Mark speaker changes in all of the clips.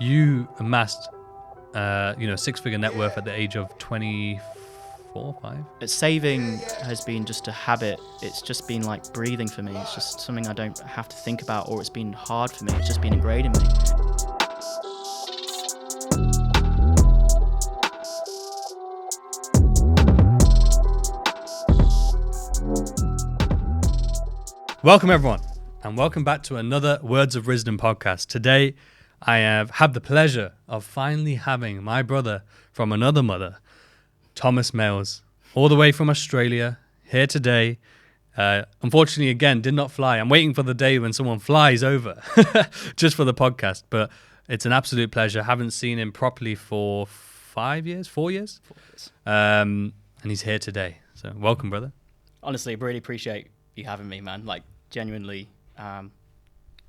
Speaker 1: You amassed, six-figure net worth at the age of 24, 5?
Speaker 2: Saving has been just a habit. It's just been like breathing for me. It's just something I don't have to think about, or it's been hard for me. It's just been ingrained in me.
Speaker 1: Welcome, everyone, and welcome back to another Words of Rizdom podcast. Today, I have had the pleasure of finally having my brother from another mother, Tomas, all the way from Australia, here today. Unfortunately, again, did not fly. I'm waiting for the day when someone flies over just for the podcast, but it's an absolute pleasure. Haven't seen him properly for 4 years. And he's here today. So welcome, brother.
Speaker 2: Honestly, I really appreciate you having me, man. Like, genuinely,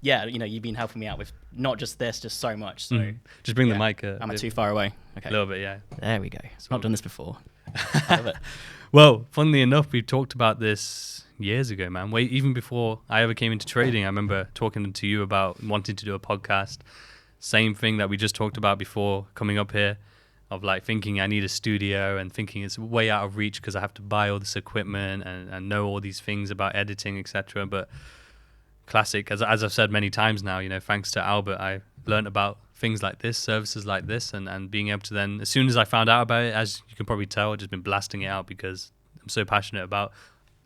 Speaker 2: you've been helping me out with not just this, just so much. So
Speaker 1: just bring the mic.
Speaker 2: Am I too far away? Okay.
Speaker 1: A little bit, yeah.
Speaker 2: There we go. I've not done this before. I love it.
Speaker 1: Well, funnily enough, we talked about this years ago, man. Even before I ever came into trading, I remember talking to you about wanting to do a podcast. Same thing that we just talked about before coming up here, of like thinking I need a studio and thinking it's way out of reach because I have to buy all this equipment and know all these things about editing, etc. But classic, as I've said many times now, thanks to Albert, I learned about things like this, services like this, and being able to then, as soon as I found out about it, as you can probably tell, I've just been blasting it out because I'm so passionate about,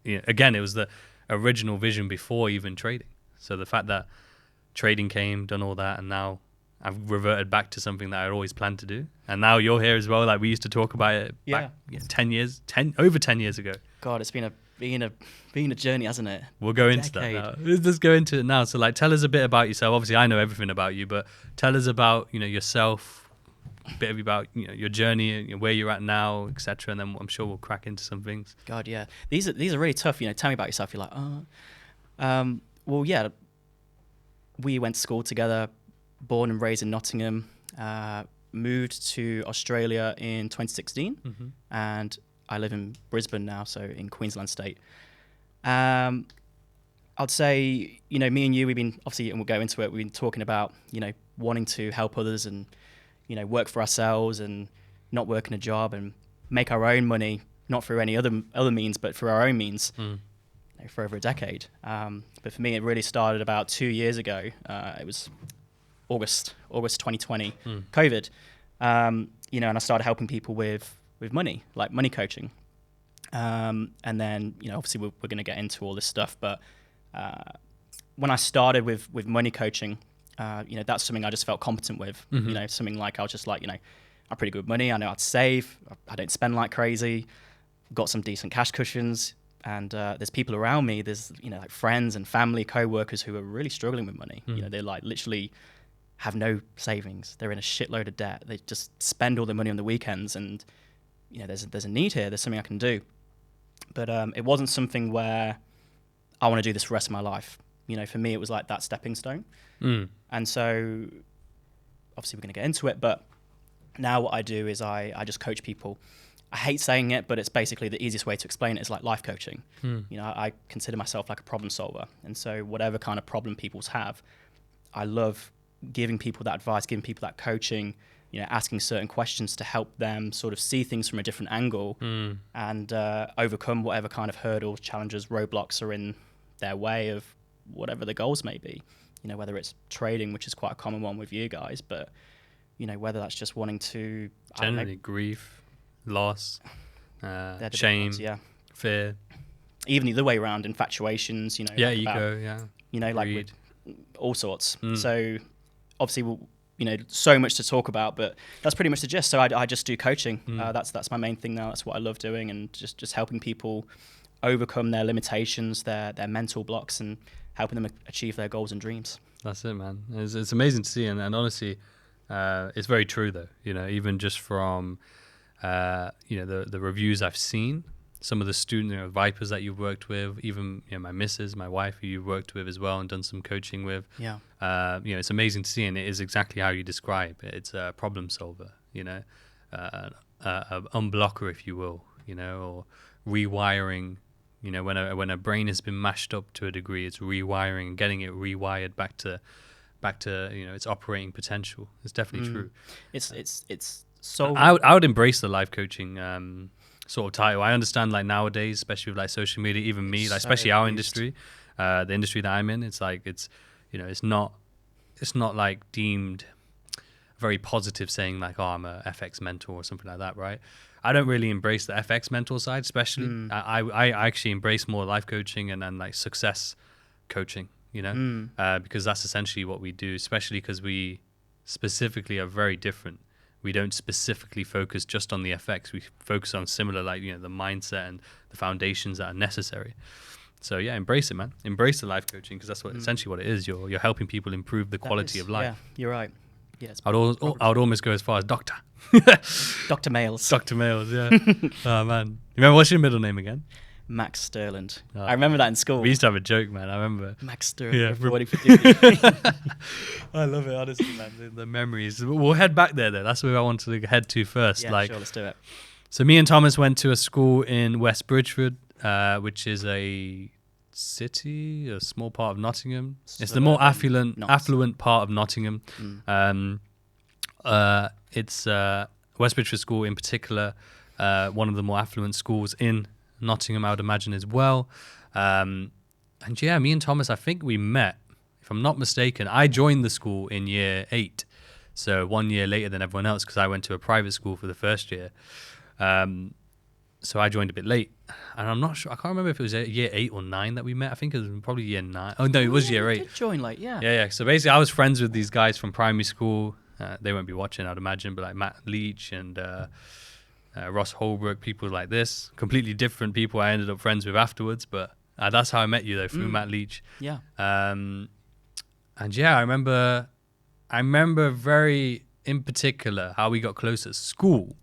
Speaker 1: again, it was the original vision before even trading. So the fact that trading came, done all that, and now I've reverted back to something that I always planned to do. And now you're here as well. Like, we used to talk about it back over 10 years ago.
Speaker 2: God, it's been a journey, hasn't it?
Speaker 1: We'll go into that now. Let's go into it now. So, like, tell us a bit about yourself. Obviously, I know everything about you, but tell us about, yourself, a bit about, your journey, where you're at now, etc. And then I'm sure we'll crack into some things.
Speaker 2: God, yeah. These are really tough. Tell me about yourself. You're like, well, yeah. We went to school together. Born and raised in Nottingham, moved to Australia in 2016, and I live in Brisbane now, so in Queensland state. I'd say, me and you, we've been, obviously, and we'll go into it, we've been talking about, wanting to help others and, work for ourselves and not work in a job and make our own money, not through any other means, but through our own means, for over a decade. But for me, it really started about 2 years ago. It was August 2020, COVID, and I started helping people with money, like money coaching. And then, obviously we're going to get into all this stuff, but when I started with money coaching, that's something I just felt competent with, something like, I was just like, I'm pretty good with money. I know how to save. I don't spend like crazy. Got some decent cash cushions. And there's people around me, there's, like friends and family, co-workers who are really struggling with money. They like literally have no savings. They're in a shitload of debt. They just spend all their money on the weekends, and there's a need here. There's something I can do, but it wasn't something where I want to do this for the rest of my life. For me, it was like that stepping stone. And so, obviously, we're going to get into it. But now, what I do is I just coach people. I hate saying it, but it's basically the easiest way to explain it is like life coaching. I consider myself like a problem solver, and so whatever kind of problem people have, I love giving people that advice, giving people that coaching, asking certain questions to help them sort of see things from a different angle and overcome whatever kind of hurdles, challenges, roadblocks are in their way of whatever the goals may be. Whether it's trading, which is quite a common one with you guys, but, whether that's just wanting to...
Speaker 1: Generally, grief, loss, shame, fear.
Speaker 2: Even the other way around, infatuations,
Speaker 1: ego,
Speaker 2: like
Speaker 1: greed.
Speaker 2: with all sorts. So... obviously, so much to talk about, but that's pretty much the gist. So I just do coaching. That's my main thing now. That's what I love doing, and just helping people overcome their limitations, their mental blocks, and helping them achieve their goals and dreams. That's
Speaker 1: it, man. It's amazing to see, and honestly, it's very true though. Even just from the reviews I've seen. Some of the student Vipers that you've worked with, even my missus, my wife, who you've worked with as well and done some coaching with. It's amazing to see, and it is exactly how you describe it. It's a problem solver, an unblocker, if you will, or rewiring. When a brain has been mashed up to a degree, it's rewiring and getting it rewired back to back to, you know, its operating potential. It's definitely true.
Speaker 2: It's so.
Speaker 1: I would embrace the life coaching sort of title. I understand, like, nowadays, especially with like social media, even me, like, especially our industry, the industry that I'm in, it's like, it's, you know, it's not like deemed very positive saying like, oh, I'm a FX mentor or something like that, right? I don't really embrace the FX mentor side, especially. I actually embrace more life coaching and like success coaching, you know, because that's essentially what we do, especially because we specifically are very different. We don't specifically focus just on the FX. We focus on similar, like, you know, the mindset and the foundations that are necessary. So yeah, embrace it, man. Embrace the life coaching, because that's what essentially what it is. You're helping people improve the quality of life.
Speaker 2: Yeah, you're right. Yeah,
Speaker 1: I would almost go as far as doctor.
Speaker 2: Dr. Males.
Speaker 1: Dr. Males, yeah. Oh man, you remember, what's your middle name again?
Speaker 2: Max Sterland. I remember that in school.
Speaker 1: We used to have a joke, man. I remember.
Speaker 2: Max Sterland.
Speaker 1: Yeah,
Speaker 2: Reporting for duty.
Speaker 1: I love it, honestly, man. The memories. We'll head back there, though. That's where I wanted to head to first.
Speaker 2: Yeah,
Speaker 1: like,
Speaker 2: sure, let's do it.
Speaker 1: So me and Thomas went to a school in West Bridgford, which is a city, a small part of Nottingham. It's the more affluent part of Nottingham. It's West Bridgford School in particular, one of the more affluent schools in Nottingham, I would imagine, as well. And yeah, me and Thomas, I think we met, if I'm not mistaken. I joined the school in year 8, so 1 year later than everyone else, because I went to a private school for the first year. So I joined a bit late, and I'm not sure. I can't remember if it was year 8 or 9 that we met. I think it was probably year 9. Oh no, it was year 8.
Speaker 2: You did join late, yeah.
Speaker 1: Yeah. So basically, I was friends with these guys from primary school. They won't be watching, I'd imagine, but like Matt Leach and Ross Holbrook, people like this, completely different people I ended up friends with afterwards. But that's how I met you, though, through Matt Leach.
Speaker 2: Yeah.
Speaker 1: And yeah, I remember very in particular how we got close at school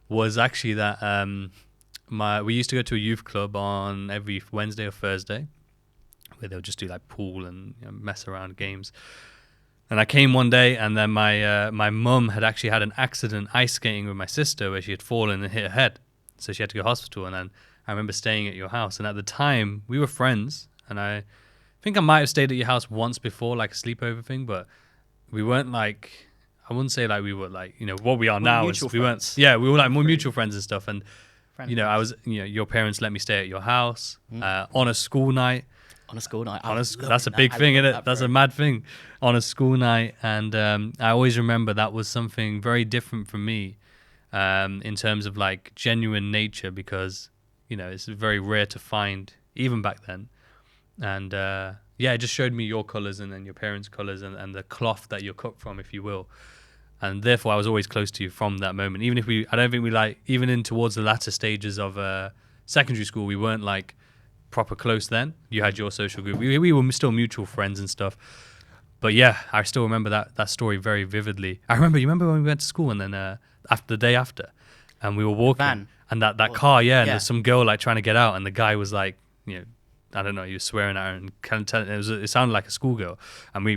Speaker 1: was actually that we used to go to a youth club on every Wednesday or Thursday, where they'll just do like pool and, you know, mess around games. And I came one day, and then my mum had actually had an accident ice skating with my sister, where she had fallen and hit her head, so she had to go to hospital. And then I remember staying at your house, and at the time we were friends, and I think I might have stayed at your house once before, like a sleepover thing, but we weren't like, I wouldn't say like we were like, you know, what we are now is we weren't. Yeah, we were like more mutual friends and stuff. And you know, I was, you know, your parents let me stay at your house on a school night.
Speaker 2: On a school night.
Speaker 1: That's a big thing, isn't it? That's a mad thing. On a school night. And I always remember that was something very different for me in terms of like genuine nature, because, you know, it's very rare to find even back then. And yeah, it just showed me your colours and then your parents' colours and the cloth that you're cut from, if you will. And therefore I was always close to you from that moment. Even if I don't think we like, even in towards the latter stages of secondary school, we weren't like proper close then. You had your social group. We were still mutual friends and stuff. But yeah, I still remember that story very vividly. You remember when we went to school, and then the day after, and we were walking, and that car, and there's some girl like trying to get out, and the guy was like, you know, I don't know, he was swearing at her and kind of telling, it sounded like a schoolgirl, and we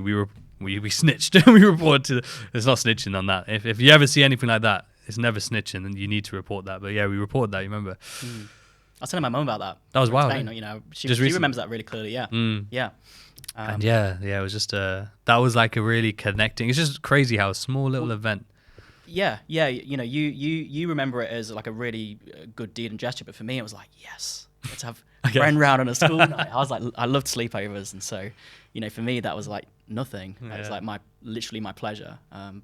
Speaker 1: snitched. We reported to. It's not snitching on that. If you ever see anything like that, it's never snitching, and you need to report that. But yeah, we reported that. You remember?
Speaker 2: I was telling my mum about that.
Speaker 1: That was wild.
Speaker 2: You know, she remembers that really clearly. Yeah, yeah.
Speaker 1: And it was just that was like a really connecting. It's just crazy how a small little event.
Speaker 2: Yeah. You know, you remember it as like a really good deed and gesture, but for me, it was like, yes, let's have a friend round on a school night. I was like, I loved sleepovers, and so, you know, for me that was like nothing. It was like literally my pleasure.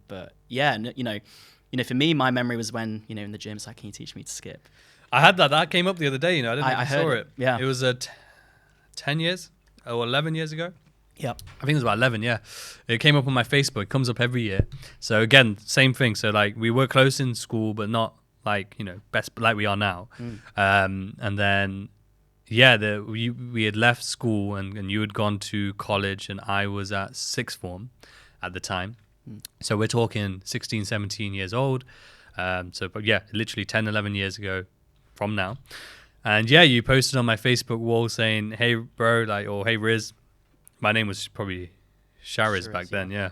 Speaker 2: But yeah, you know, for me, my memory was when, you know, in the gym, it's like, can you teach me to skip?
Speaker 1: I had that came up the other day. You know, I saw it.
Speaker 2: Yeah,
Speaker 1: it was 10 years or 11 years ago.
Speaker 2: Yep.
Speaker 1: I think it was about 11, yeah. It came up on my Facebook. It comes up every year. So again, same thing. So like we were close in school, but not like, you know, best like we are now. And then, yeah, we had left school and you had gone to college and I was at sixth form at the time. So we're talking 16, 17 years old. But yeah, literally 10, 11 years ago from now. And yeah, you posted on my Facebook wall saying, hey, bro, like, or hey, Riz. My name was probably Shariz back then, yeah.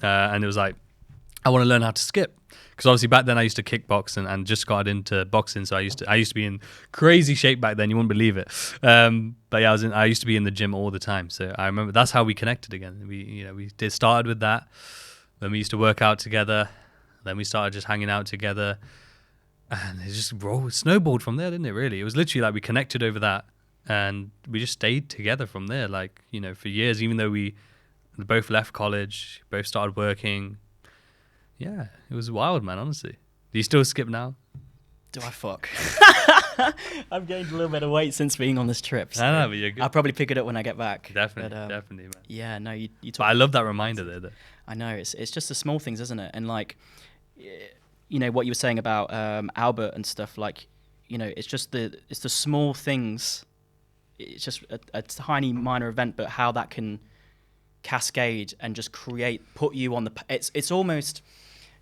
Speaker 1: And it was like, I want to learn how to skip. Because obviously back then I used to kickbox and just got into boxing, so I used to be in crazy shape back then. You wouldn't believe it. But yeah, I used to be in the gym all the time. So I remember that's how we connected again. We started with that. Then we used to work out together. Then we started just hanging out together, and it just snowballed from there, didn't it? Really, it was literally like we connected over that, and we just stayed together from there. Like, for years, even though we both left college, both started working. Yeah, it was wild, man, honestly. Do you still skip now?
Speaker 2: Do I fuck? I've gained a little bit of weight since being on this trip. So
Speaker 1: No, but you're good.
Speaker 2: I'll probably pick it up when I get back.
Speaker 1: Definitely, man.
Speaker 2: Yeah, no, you
Speaker 1: But I love that reminder there, though.
Speaker 2: I know, it's just the small things, isn't it? And like, what you were saying about Albert and stuff, like, it's just the small things. It's just a tiny minor event, but how that can cascade and just put you on the. It's almost.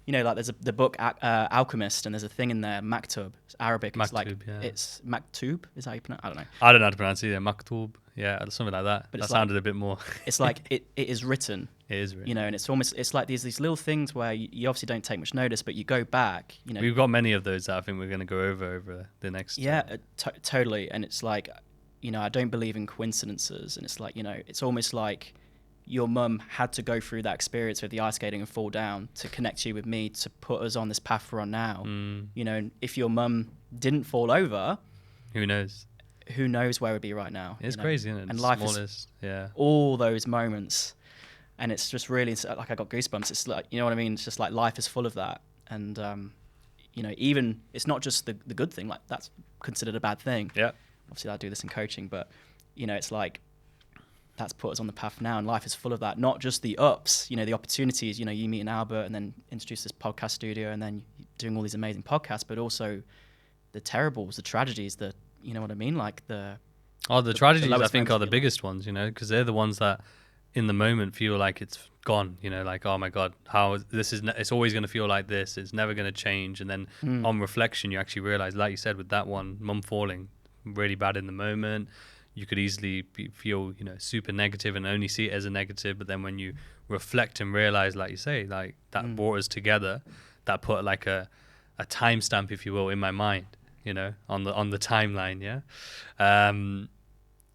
Speaker 2: Like there's the book Alchemist, and there's a thing in there, Maktub. It's Arabic. It's It's Maktub. Is that how you pronounce? I don't know.
Speaker 1: I don't know how to pronounce it. Yeah, Maktub. Yeah, something like that. But that sounded a bit more.
Speaker 2: It's like it is written.
Speaker 1: It is written.
Speaker 2: And it's like these little things where you obviously don't take much notice, but you go back.
Speaker 1: We've got many of those that I think we're going to go over the next.
Speaker 2: Yeah, totally. And it's like, I don't believe in coincidences, and it's like, it's almost like your mum had to go through that experience with the ice skating and fall down to connect you with me to put us on this path we're on now. And if your mum didn't fall over,
Speaker 1: who knows
Speaker 2: where we'd be right now.
Speaker 1: It's crazy, isn't it?
Speaker 2: And life is all those moments, and it's just really like I got goosebumps. It's like, you know what I mean? It's just like life is full of that. And even it's not just the good thing, like that's considered a bad thing.
Speaker 1: Yeah,
Speaker 2: obviously I do this in coaching, but it's like that's put us on the path now, and life is full of that. Not just the ups, the opportunities, you meeting Albert and then introduce this podcast studio and then doing all these amazing podcasts, but also the terribles, the tragedies, you know what I mean? Like the
Speaker 1: tragedies I think are the biggest ones, because they're the ones that in the moment feel like it's gone, like, oh my God, it's always going to feel like this. It's never going to change. And then on reflection, you actually realize, like you said, with that one, mum falling really bad in the moment, you could easily feel, super negative and only see it as a negative. But then when you reflect and realize, like you say, like that brought us together, that put like a timestamp, if you will, in my mind, on the timeline. Yeah.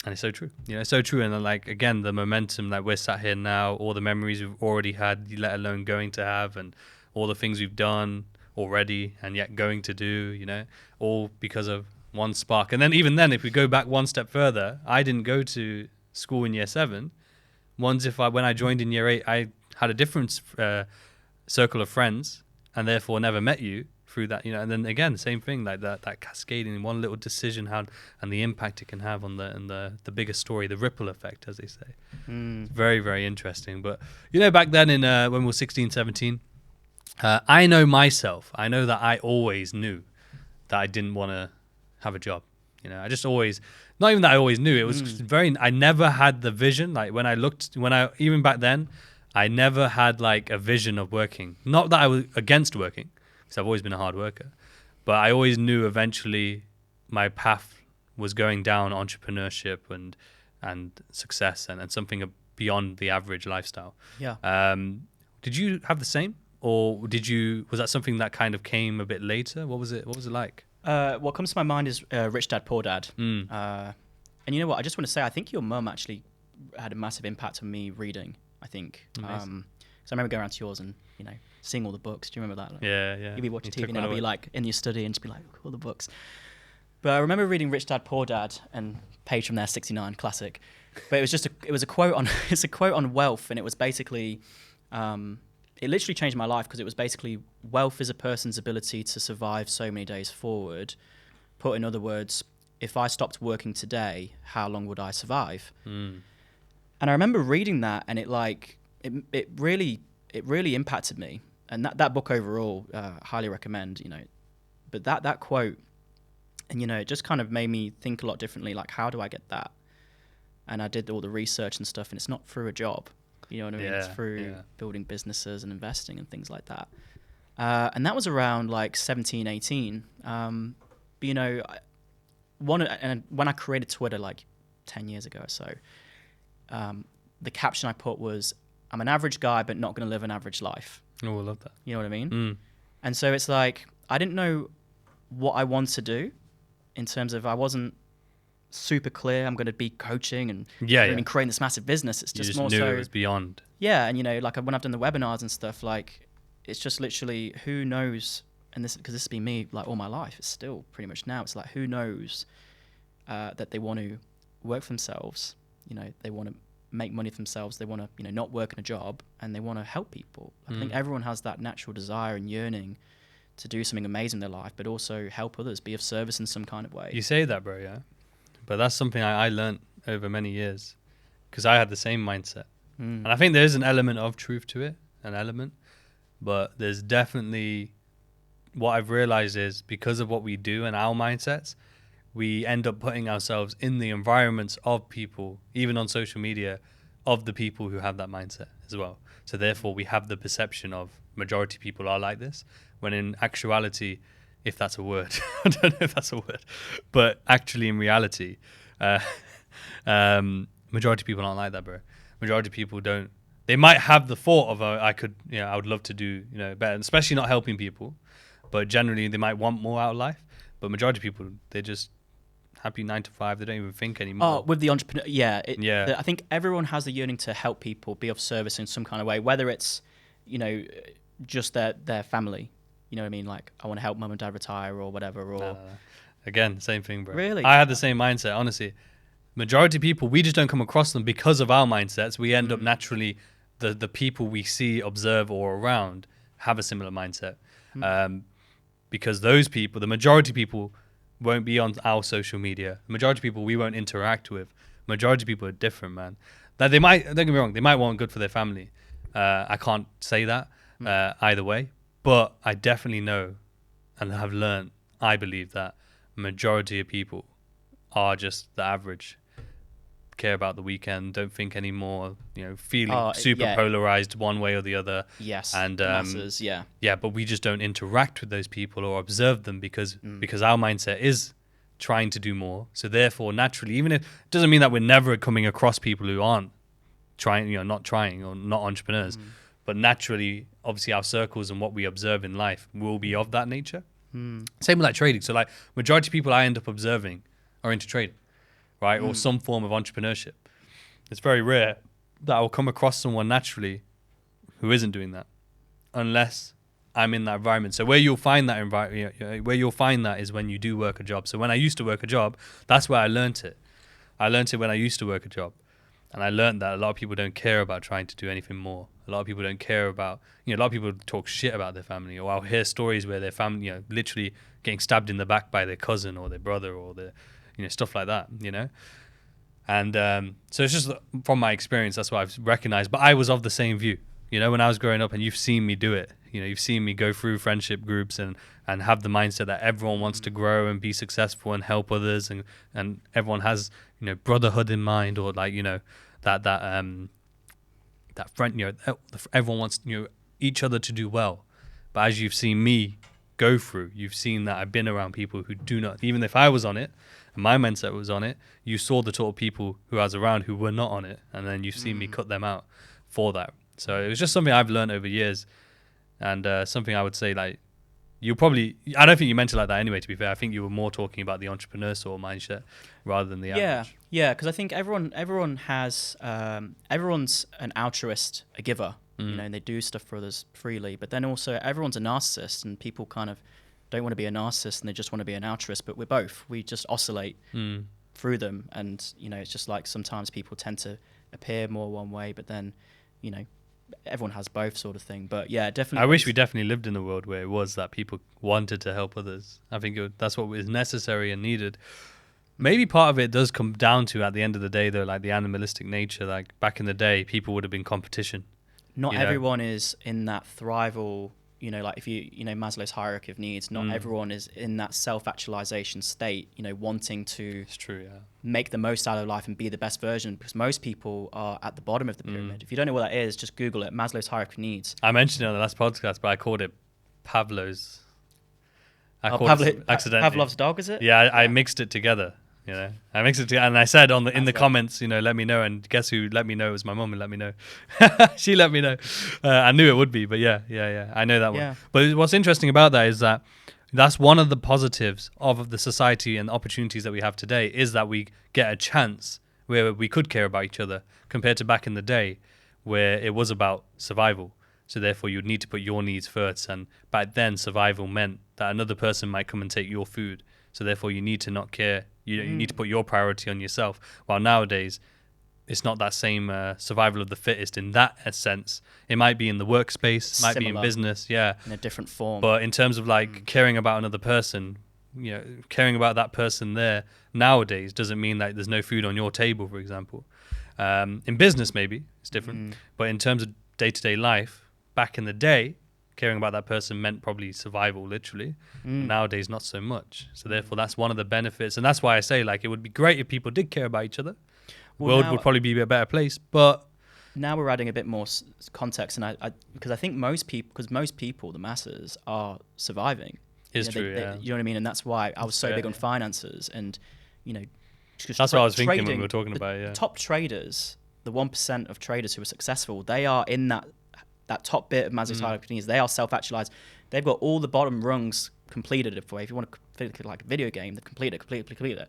Speaker 1: And it's so true, so true. And then, like, again, the momentum that we're sat here now, all the memories we've already had, let alone going to have, and all the things we've done already and yet going to do, all because of one spark. And then even then, if we go back one step further, I didn't go to school in year 7. When I joined in year 8, I had a different circle of friends and therefore never met you through that, and then again, same thing, like that cascading, one little decision and the impact it can have on the bigger story, the ripple effect, as they say. It's very, very interesting. But back then when we were 16, 17, I know myself. I know that I always knew that I didn't want to have a job. I just always, not even that I always knew, it was I never had the vision. Like even back then, I never had like a vision of working. Not that I was against working, because I've always been a hard worker, but I always knew eventually my path was going down entrepreneurship and success and something beyond the average lifestyle.
Speaker 2: Yeah.
Speaker 1: Did you have the same, or was that something that kind of came a bit later? What was it like?
Speaker 2: What comes to my mind is Rich Dad, Poor Dad. And you know what? I just want to say, I think your mum actually had a massive impact on me reading, I think. So I remember going around to yours and, seeing all the books. Do you remember that? Like,
Speaker 1: yeah.
Speaker 2: You'd be watching TV and I'd be like in your study and just be like, all the books. But I remember reading Rich Dad, Poor Dad and page from there, 69, classic. But it was a quote on wealth, and it was basically, it literally changed my life, because it was basically, wealth is a person's ability to survive so many days forward. Put in other words, if I stopped working today, how long would I survive? And I remember reading that, and it really impacted me. And that book overall, highly recommend. But that quote, and it just kind of made me think a lot differently. Like, how do I get that? And I did all the research and stuff, and it's not through a job. You know what I mean?
Speaker 1: Yeah,
Speaker 2: it's through building businesses and investing and things like that. And that was around like 17, 18. But when I created Twitter like 10 years ago or so, the caption I put was, I'm an average guy, but not going to live an average life.
Speaker 1: Oh, I love that.
Speaker 2: You know what I mean?
Speaker 1: Mm.
Speaker 2: And so it's like, I didn't know what I wanted to do in terms of, I wasn't super clear. I'm going to be coaching and creating this massive business. It's
Speaker 1: You
Speaker 2: just
Speaker 1: just
Speaker 2: more
Speaker 1: knew
Speaker 2: so.
Speaker 1: it was beyond.
Speaker 2: Yeah. And, you know, like when I've done the webinars and stuff, like it's just literally who knows. And this, because this has been me like all my life. It's still pretty much now. It's like, who knows that they want to work for themselves. You know, they want to make money for themselves. They want to, you know, not work in a job, and they want to help people. I think everyone has that natural desire and yearning to do something amazing in their life, but also help others, be of service in some kind of way.
Speaker 1: You say that, bro, yeah? But that's something I learned over many years, because I had the same mindset. And I think there is an element of truth to it, but there's definitely, what I've realized is, because of what we do and our mindsets, we end up putting ourselves in the environments of people, even on social media, of the people who have that mindset as well. So therefore, we have the perception of majority people are like this, when in actuality, if that's a word, I don't know if that's a word, but actually in reality, majority people aren't like that, bro. Majority people don't. They might have the thought of, I would love to do, you know, better, especially not helping people, but generally they might want more out of life. But majority of people, they're just happy 9 to 5. They don't even think anymore.
Speaker 2: Oh, with the entrepreneur,
Speaker 1: Yeah.
Speaker 2: I think everyone has the yearning to help people, be of service in some kind of way, whether it's, you know, just their family. You know what I mean? Like, I want to help mum and dad retire or whatever. Or
Speaker 1: No. Again, same thing, bro.
Speaker 2: Really?
Speaker 1: I had the same mindset, honestly. Majority of people, we just don't come across them because of our mindsets. We end up naturally, the people we see, observe, or around have a similar mindset. Because those people, the majority of people, won't be on our social media. The majority of people we won't interact with. Majority of people are different, man. That they might, don't get me wrong, they might want good for their family. I can't say that either way, but I definitely know and have learned, I believe, that majority of people are just the average. Care about the weekend, don't think anymore, you know, feeling super polarized one way or the other.
Speaker 2: Yes,
Speaker 1: and
Speaker 2: masses,
Speaker 1: yeah, but we just don't interact with those people or observe them because our mindset is trying to do more. So therefore, naturally, even if it doesn't mean that we're never coming across people who aren't trying, you know, not trying or not entrepreneurs, but naturally, obviously, our circles and what we observe in life will be of that nature. Same with like trading. So like majority of people I end up observing are into trading. Right, or some form of entrepreneurship. It's very rare that I will come across someone naturally who isn't doing that, unless I'm in that environment. So where you'll find that is when you do work a job. So when I used to work a job, that's where I learnt it. I learnt it when I used to work a job, and I learned that a lot of people don't care about trying to do anything more. A lot of people don't care about, you know, a lot of people talk shit about their family, or I'll hear stories where their family, you know, literally getting stabbed in the back by their cousin or their brother or their, you know, stuff like that, you know. And so it's just from my experience, that's what I've recognized. But I was of the same view, you know, when I was growing up, and you've seen me do it. You know, you've seen me go through friendship groups and have the mindset that everyone wants to grow and be successful and help others, and everyone has, you know, brotherhood in mind, or like, you know, that friend, you know, everyone wants, you know, each other to do well. But as you've seen me go through, you've seen that I've been around people who do not, even if I was on it and my mindset was on it, you saw the sort of people who I was around who were not on it, and then you've seen me cut them out for that. So it was just something I've learned over years, and something I would say, like, you probably, I don't think you meant it like that anyway, to be fair. I think you were more talking about the entrepreneur sort of mindset rather than the average.
Speaker 2: Yeah, because I think everyone has, everyone's an altruist, a giver, you know, and they do stuff for others freely. But then also everyone's a narcissist, and people kind of don't want to be a narcissist and they just want to be an altruist. But we're both. We just oscillate through them. And, you know, it's just like sometimes people tend to appear more one way, but then, you know, everyone has both sort of thing. But yeah, definitely.
Speaker 1: I wish we definitely lived in a world where it was that people wanted to help others. I think that's what is necessary and needed. Maybe part of it does come down to, at the end of the day, though, like the animalistic nature. Like back in the day, people would have been competition.
Speaker 2: Not everyone is in that thrival, you know, like if you know, Maslow's hierarchy of needs, not everyone is in that self-actualization state, you know, wanting to make the most out of life and be the best version, because most people are at the bottom of the pyramid. If you don't know what that is, just Google it, Maslow's hierarchy of needs.
Speaker 1: I mentioned it on the last podcast, but I called it Pavlov's. Accidentally.
Speaker 2: Pavlov's dog, is it?
Speaker 1: Yeah, I mixed it together. You know, I mixed it together, and I said in the comments, you know, let me know. And guess who let me know? It was my mum who let me know. She let me know. I knew it would be, but yeah, I know that one. But what's interesting about that is that that's one of the positives of the society and opportunities that we have today, is that we get a chance where we could care about each other, compared to back in the day where it was about survival. So therefore you'd need to put your needs first, and back then survival meant that another person might come and take your food. So therefore you need to not care. You need to put your priority on yourself. While nowadays it's not that same survival of the fittest in that sense. It might be in the workspace, might be in business, in
Speaker 2: a different form.
Speaker 1: But in terms of like caring about another person, you know, caring about that person there nowadays doesn't mean that there's no food on your table, for example. In business, maybe it's different, but in terms of day-to-day life, back in the day, caring about that person meant probably survival, literally. Nowadays, not so much. So therefore, that's one of the benefits, and that's why I say, like, it would be great if people did care about each other. World would probably be a better place, but
Speaker 2: now we're adding a bit more context, and I because I think most people, the masses, are surviving.
Speaker 1: It's true,
Speaker 2: you know what I mean? And that's why I was so big on finances, and you know,
Speaker 1: that's what I was thinking when we were talking about it. Yeah.
Speaker 2: The top traders, the 1% of traders who are successful, they are in that top bit of Maslow's hierarchy needs. They are self-actualized. They've got all the bottom rungs completed. If you want to think like a video game, they've completed it.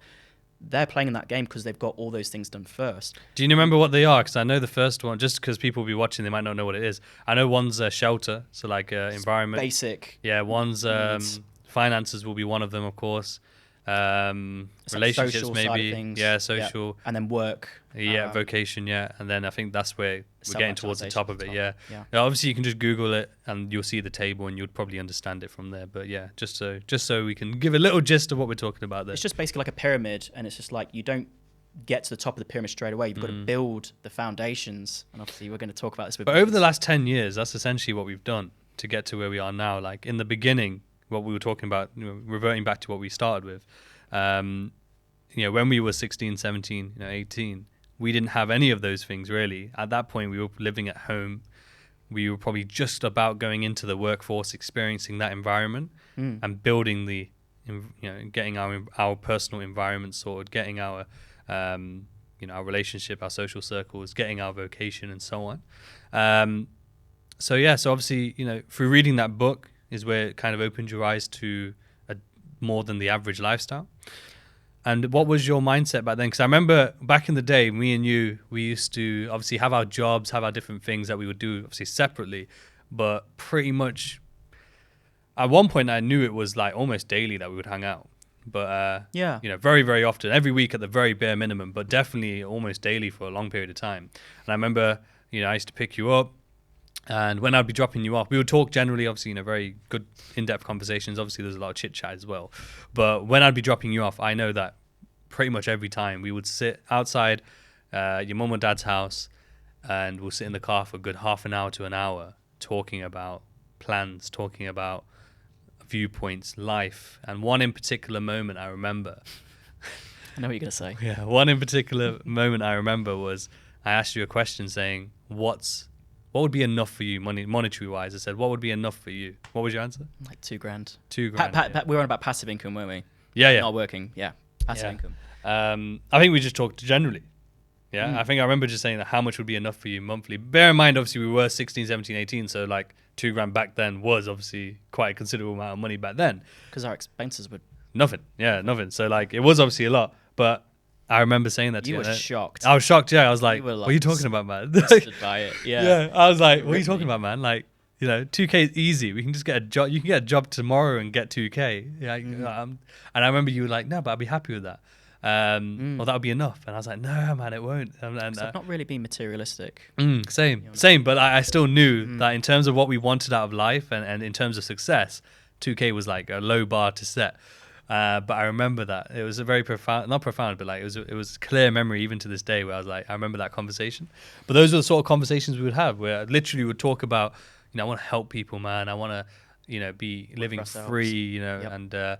Speaker 2: They're playing in that game because they've got all those things done first.
Speaker 1: Do you remember what they are? Because I know the first one, just because people will be watching, they might not know what it is. I know one's shelter, so like environment.
Speaker 2: Basic.
Speaker 1: Yeah, one's finances will be one of them, of course. Relationships,
Speaker 2: social
Speaker 1: maybe.
Speaker 2: Side of things.
Speaker 1: Yeah, social.
Speaker 2: Yeah. And then work.
Speaker 1: Yeah, vocation, yeah. And then I think that's where we're getting towards the top of it, yeah.
Speaker 2: Yeah.
Speaker 1: Obviously, you can just Google it and you'll see the table and you'll probably understand it from there. But yeah, just so we can give a little gist of what we're talking about there.
Speaker 2: It's just basically like a pyramid, and it's just like you don't get to the top of the pyramid straight away. You've got to build the foundations. And obviously, we're going to talk about this. But
Speaker 1: over the last 10 years, that's essentially what we've done to get to where we are now. Like in the beginning, what we were talking about, you know, reverting back to what we started with, you know, when we were 16, 17, 18, we didn't have any of those things really. At that point, we were living at home. We were probably just about going into the workforce, experiencing that environment and building getting our personal environment sorted, getting our, our relationship, our social circles, getting our vocation and so on. So obviously, you know, through reading that book is where it kind of opened your eyes to a more than the average lifestyle. And what was your mindset back then? Because I remember back in the day, me and you, we used to obviously have our jobs, have our different things that we would do obviously separately, but pretty much at one point I knew it was like almost daily that we would hang out. But you know, very, very often, every week at the very bare minimum, but definitely almost daily for a long period of time. And I remember, you know, I used to pick you up, and when I'd be dropping you off, we would talk generally, obviously, very good in-depth conversations. Obviously, there's a lot of chit-chat as well. But when I'd be dropping you off, I know that pretty much every time we would sit outside your mum or dad's house, and we'll sit in the car for a good half an hour to an hour talking about plans, talking about viewpoints, life. And one in particular moment I remember.
Speaker 2: I know what you're going to say.
Speaker 1: Yeah, one in particular moment I remember was I asked you a question saying, what would be enough for you monetary wise? I said, what would be enough for you? What was your answer?
Speaker 2: Like $2,000.
Speaker 1: $2,000.
Speaker 2: We were on about passive income, weren't we?
Speaker 1: Yeah.
Speaker 2: Not working. Yeah. Passive income.
Speaker 1: I think we just talked generally. Yeah. I think I remember just saying that how much would be enough for you monthly. Bear in mind, obviously, we were 16, 17, 18. So like $2,000 back then was obviously quite a considerable amount of money back then.
Speaker 2: Because our expenses were
Speaker 1: nothing. Yeah, nothing. So like it was obviously a lot, but I remember saying that to you.
Speaker 2: You were shocked.
Speaker 1: I was shocked, yeah. I was like, what are you talking about, man?
Speaker 2: By it.
Speaker 1: Yeah. I was like, what are you talking about, man? Like, you know, 2K is easy. We can just get a job. You can get a job tomorrow and get 2K. Like, and I remember you were like, no, but I'd be happy with that. Well, that would be enough. And I was like, no, man, it won't. And
Speaker 2: I've not really been materialistic.
Speaker 1: Same. But I still knew that in terms of what we wanted out of life and in terms of success, 2K was like a low bar to set. But I remember that it was a very not profound, but like it was a clear memory even to this day where I was like, I remember that conversation. But those are the sort of conversations we would have where I literally would talk about, you know, I want to help people, man. I want to, you know, be living free, you know, and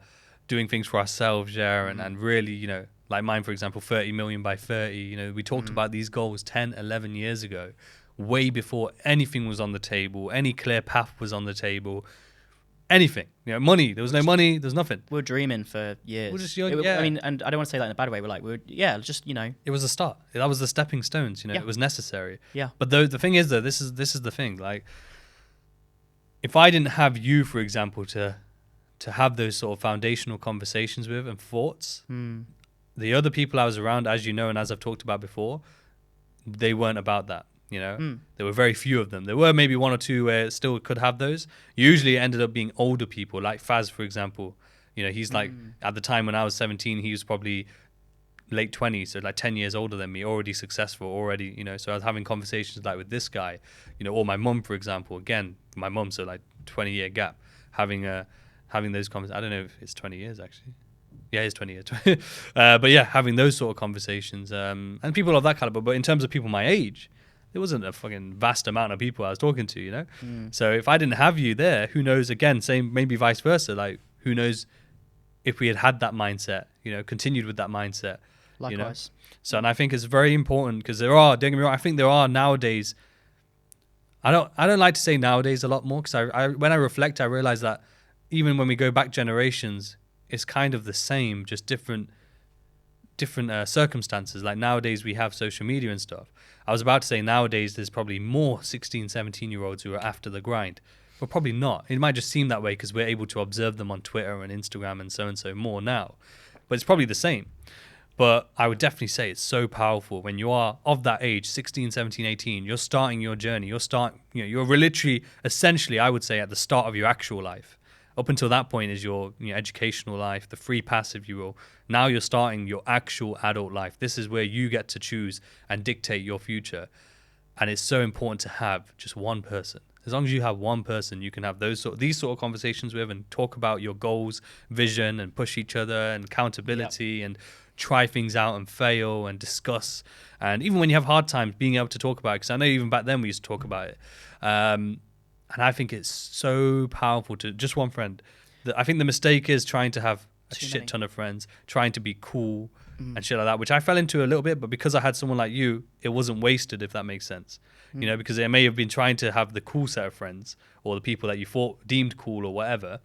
Speaker 1: doing things for ourselves, and really, you know, like mine, for example, 30 million by 30. You know, we talked about these goals 10, 11 years ago, way before anything was on the table, any clear path was on the table. anything. Money. There was no money. There was nothing.
Speaker 2: We were dreaming for years.
Speaker 1: We're just young, yeah.
Speaker 2: I mean, and I don't want to say that in a bad way. Just
Speaker 1: It was a start. That was the stepping stones.
Speaker 2: Yeah.
Speaker 1: It was necessary.
Speaker 2: Yeah.
Speaker 1: But the thing is, though, this is the thing. Like, if I didn't have you, for example, to have those sort of foundational conversations with and thoughts, the other people I was around, as you know, and as I've talked about before, they weren't about that. There were very few of them. There were maybe one or two where still could have those. Usually it ended up being older people, like Faz, for example. He's like, at the time when I was 17, he was probably late 20s, so like 10 years older than me, already successful, already, so I was having conversations like with this guy, or my mum, for example, again, my mum, so like 20-year gap, having those conversations. I don't know if it's 20 years actually. Yeah, it's 20 years. But yeah, having those sort of conversations, and people of that caliber. But in terms of people my age, there wasn't a fucking vast amount of people I was talking to, So if I didn't have you there, who knows, again, same, maybe vice versa, like who knows if we had that mindset, continued with that mindset.
Speaker 2: Likewise.
Speaker 1: So, and I think it's very important because don't get me wrong, I think there are nowadays, I don't like to say nowadays a lot more because I when I reflect, I realize that even when we go back generations, it's kind of the same, just different circumstances. Like nowadays we have social media and stuff. I was about to say nowadays there's probably more 16, 17-year-olds who are after the grind. But probably not. It might just seem that way because we're able to observe them on Twitter and Instagram and so more now. But it's probably the same. But I would definitely say it's so powerful when you are of that age, 16, 17, 18, you're starting your journey. You're literally, essentially, I would say, at the start of your actual life. Up until that point is your educational life, the free pass, if you will. Now you're starting your actual adult life. This is where you get to choose and dictate your future. And it's so important to have just one person. As long as you have one person you can have these sort of conversations with and talk about your goals, vision, and push each other and accountability and try things out and fail and discuss. And even when you have hard times, being able to talk about it, because I know even back then we used to talk about it. And I think it's so powerful to just one friend. I think the mistake is trying to have a shit ton of friends, trying to be cool and shit like that, which I fell into a little bit, but because I had someone like you, it wasn't wasted, if that makes sense. Because I may have been trying to have the cool set of friends or the people that you deemed cool or whatever.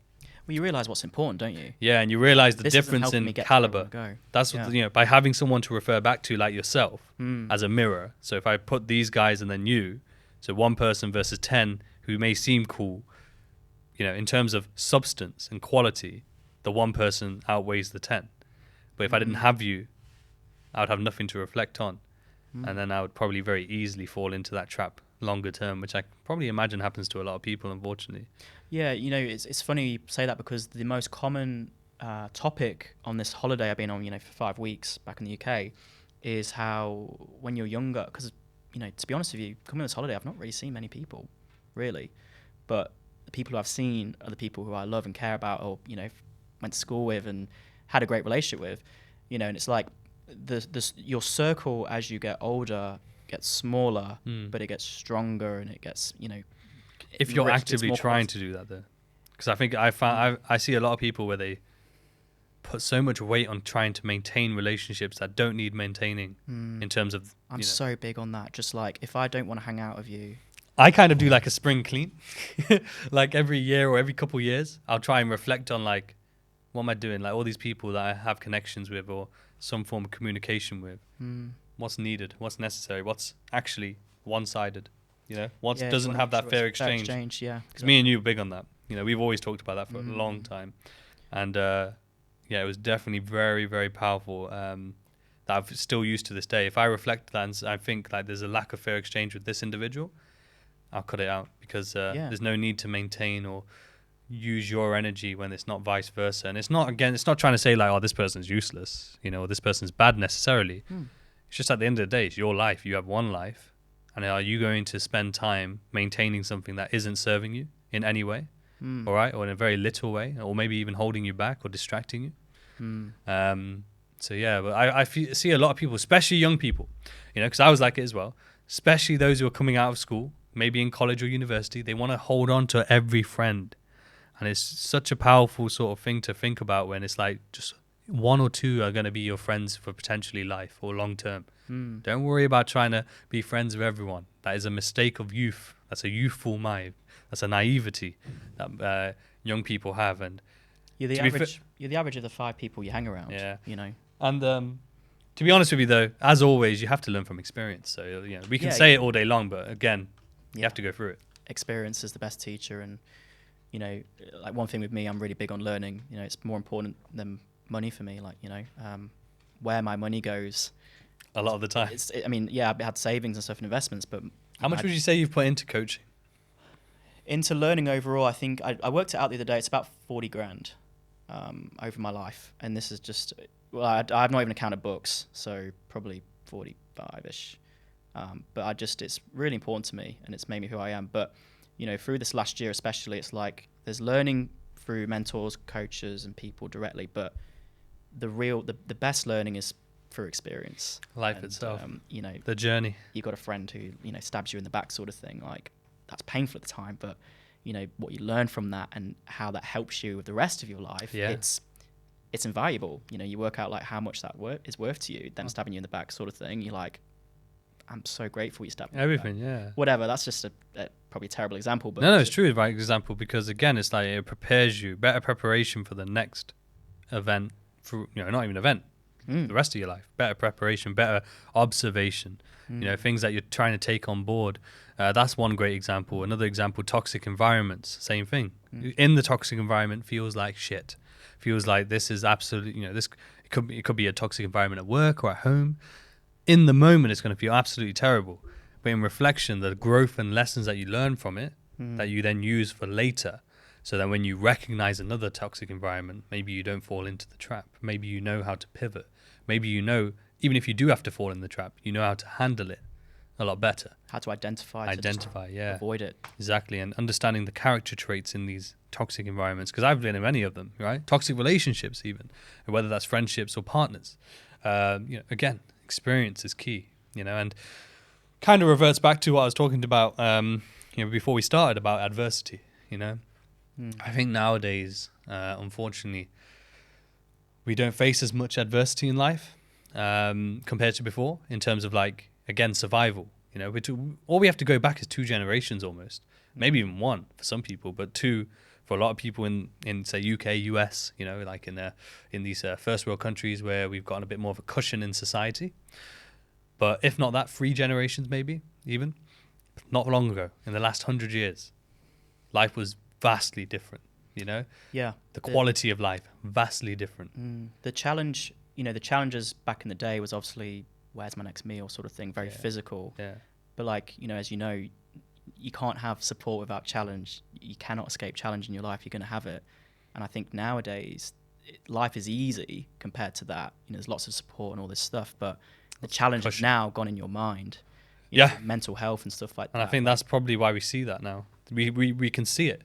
Speaker 2: Well, you realise what's important, don't you?
Speaker 1: Yeah, and you realise the difference in caliber. That's what, by having someone to refer back to like yourself as a mirror. So if I put these guys and then you, so one person versus 10 who may seem cool, in terms of substance and quality, the one person outweighs the 10. But if I didn't have you, I would have nothing to reflect on. And then I would probably very easily fall into that trap longer term, which I probably imagine happens to a lot of people, unfortunately.
Speaker 2: Yeah, it's funny you say that because the most common topic on this holiday I've been on, for 5 weeks back in the UK, is how when you're younger, because, to be honest with you, coming on this holiday, I've not really seen many people, really. But the people who I've seen are the people who I love and care about or, went to school with and had a great relationship with, and it's like your circle as you get older gets smaller, but it gets stronger and it gets,
Speaker 1: if you're actively trying to do that, though, because I think I see a lot of people where they put so much weight on trying to maintain relationships that don't need maintaining in terms of.
Speaker 2: I'm so big on that. Just like if I don't want to hang out with you,
Speaker 1: I kind of do like a spring clean, like every year or every couple of years, I'll try and reflect on like, what am I doing? Like all these people that I have connections with or some form of communication with, what's needed, what's necessary, what's actually one-sided, what doesn't have that fair exchange.
Speaker 2: Yeah,
Speaker 1: because me and you are big on that. We've always talked about that for a long time, and it was definitely very, very powerful. That I've still used to this day. If I reflect that and I think like there's a lack of fair exchange with this individual, I'll cut it out because there's no need to maintain or use your energy when it's not vice versa. And it's not trying to say like, oh, this person's useless, or this person's bad necessarily. It's just at the end of the day, it's your life. You have one life. And are you going to spend time maintaining something that isn't serving you in any way? All right? Or in a very little way, or maybe even holding you back or distracting you. So yeah, but I see a lot of people, especially young people, because I was like it as well, especially those who are coming out of school, maybe in college or university, they want to hold on to every friend. And it's such a powerful sort of thing to think about when it's like just one or two are going to be your friends for potentially life or long term. Don't worry about trying to be friends with everyone. That is a mistake of youth. That's a youthful mind. That's a naivety that young people have. And
Speaker 2: You're the average. You're the average of the 5 people you hang around.
Speaker 1: Yeah.
Speaker 2: You know.
Speaker 1: And to be honest with you, though, as always, you have to learn from experience. So we can say it all day long, but again, you have to go through it.
Speaker 2: Experience is the best teacher, and like one thing with me, I'm really big on learning. It's more important than money for me. Like where my money goes.
Speaker 1: A lot of the time.
Speaker 2: I've had savings and stuff and investments, but
Speaker 1: how much would you say you've put into coaching?
Speaker 2: Into learning overall, I think I worked it out the other day. It's about 40 grand over my life, and this is just I've not even accounted books, so probably 45ish. But it's really important to me, and it's made me who I am. But through this last year especially, it's like there's learning through mentors, coaches, and people directly, but the best learning is through experience,
Speaker 1: life itself. The journey.
Speaker 2: You've got a friend who stabs you in the back, sort of thing. Like that's painful at the time, but what you learn from that and how that helps you with the rest of your life. Yeah. It's invaluable. You work out like how much that is worth to you. Them stabbing you in the back, sort of thing. You're like, I'm so grateful you stabbed me.
Speaker 1: Everything, yeah.
Speaker 2: Whatever. That's just a probably a terrible example, but
Speaker 1: no, it's true, right example, because again, it's like it prepares you, better preparation for the next event. For not even event. The rest of your life, better preparation, better observation, things that you're trying to take on board. That's one great example. Another example, toxic environments, same thing. In the toxic environment, feels like shit. Feels like this is absolutely, it could be a toxic environment at work or at home. In the moment, it's going to feel absolutely terrible. But in reflection, the growth and lessons that you learn from it, that you then use for later, so that when you recognize another toxic environment, maybe you don't fall into the trap. Maybe you know how to pivot. Maybe even if you do have to fall in the trap, you know how to handle it a lot better.
Speaker 2: How to identify,
Speaker 1: yeah.
Speaker 2: Avoid it.
Speaker 1: Exactly, and understanding the character traits in these toxic environments, because I've been in many of them, right? Toxic relationships even, whether that's friendships or partners. Again, experience is key, and kind of reverts back to what I was talking about, before we started about adversity, I think nowadays, unfortunately, we don't face as much adversity in life compared to before in terms of survival. All we have to go back is 2 generations almost, maybe even 1 for some people, but 2 for a lot of people in say UK, US, in these first world countries where we've gotten a bit more of a cushion in society. But if not that, 3 generations maybe even, not long ago, in the last 100 years, life was vastly different.
Speaker 2: Yeah.
Speaker 1: The quality of life, vastly different.
Speaker 2: The challenge, the challenges back in the day was obviously, where's my next meal sort of thing, very physical.
Speaker 1: Yeah.
Speaker 2: But as you can't have support without challenge. You cannot escape challenge in your life. You're going to have it. And I think nowadays, life is easy compared to that. There's lots of support and all this stuff, but the challenge has now gone in your mind. Mental health and stuff like that.
Speaker 1: And I think that's probably why we see that now. We can see it.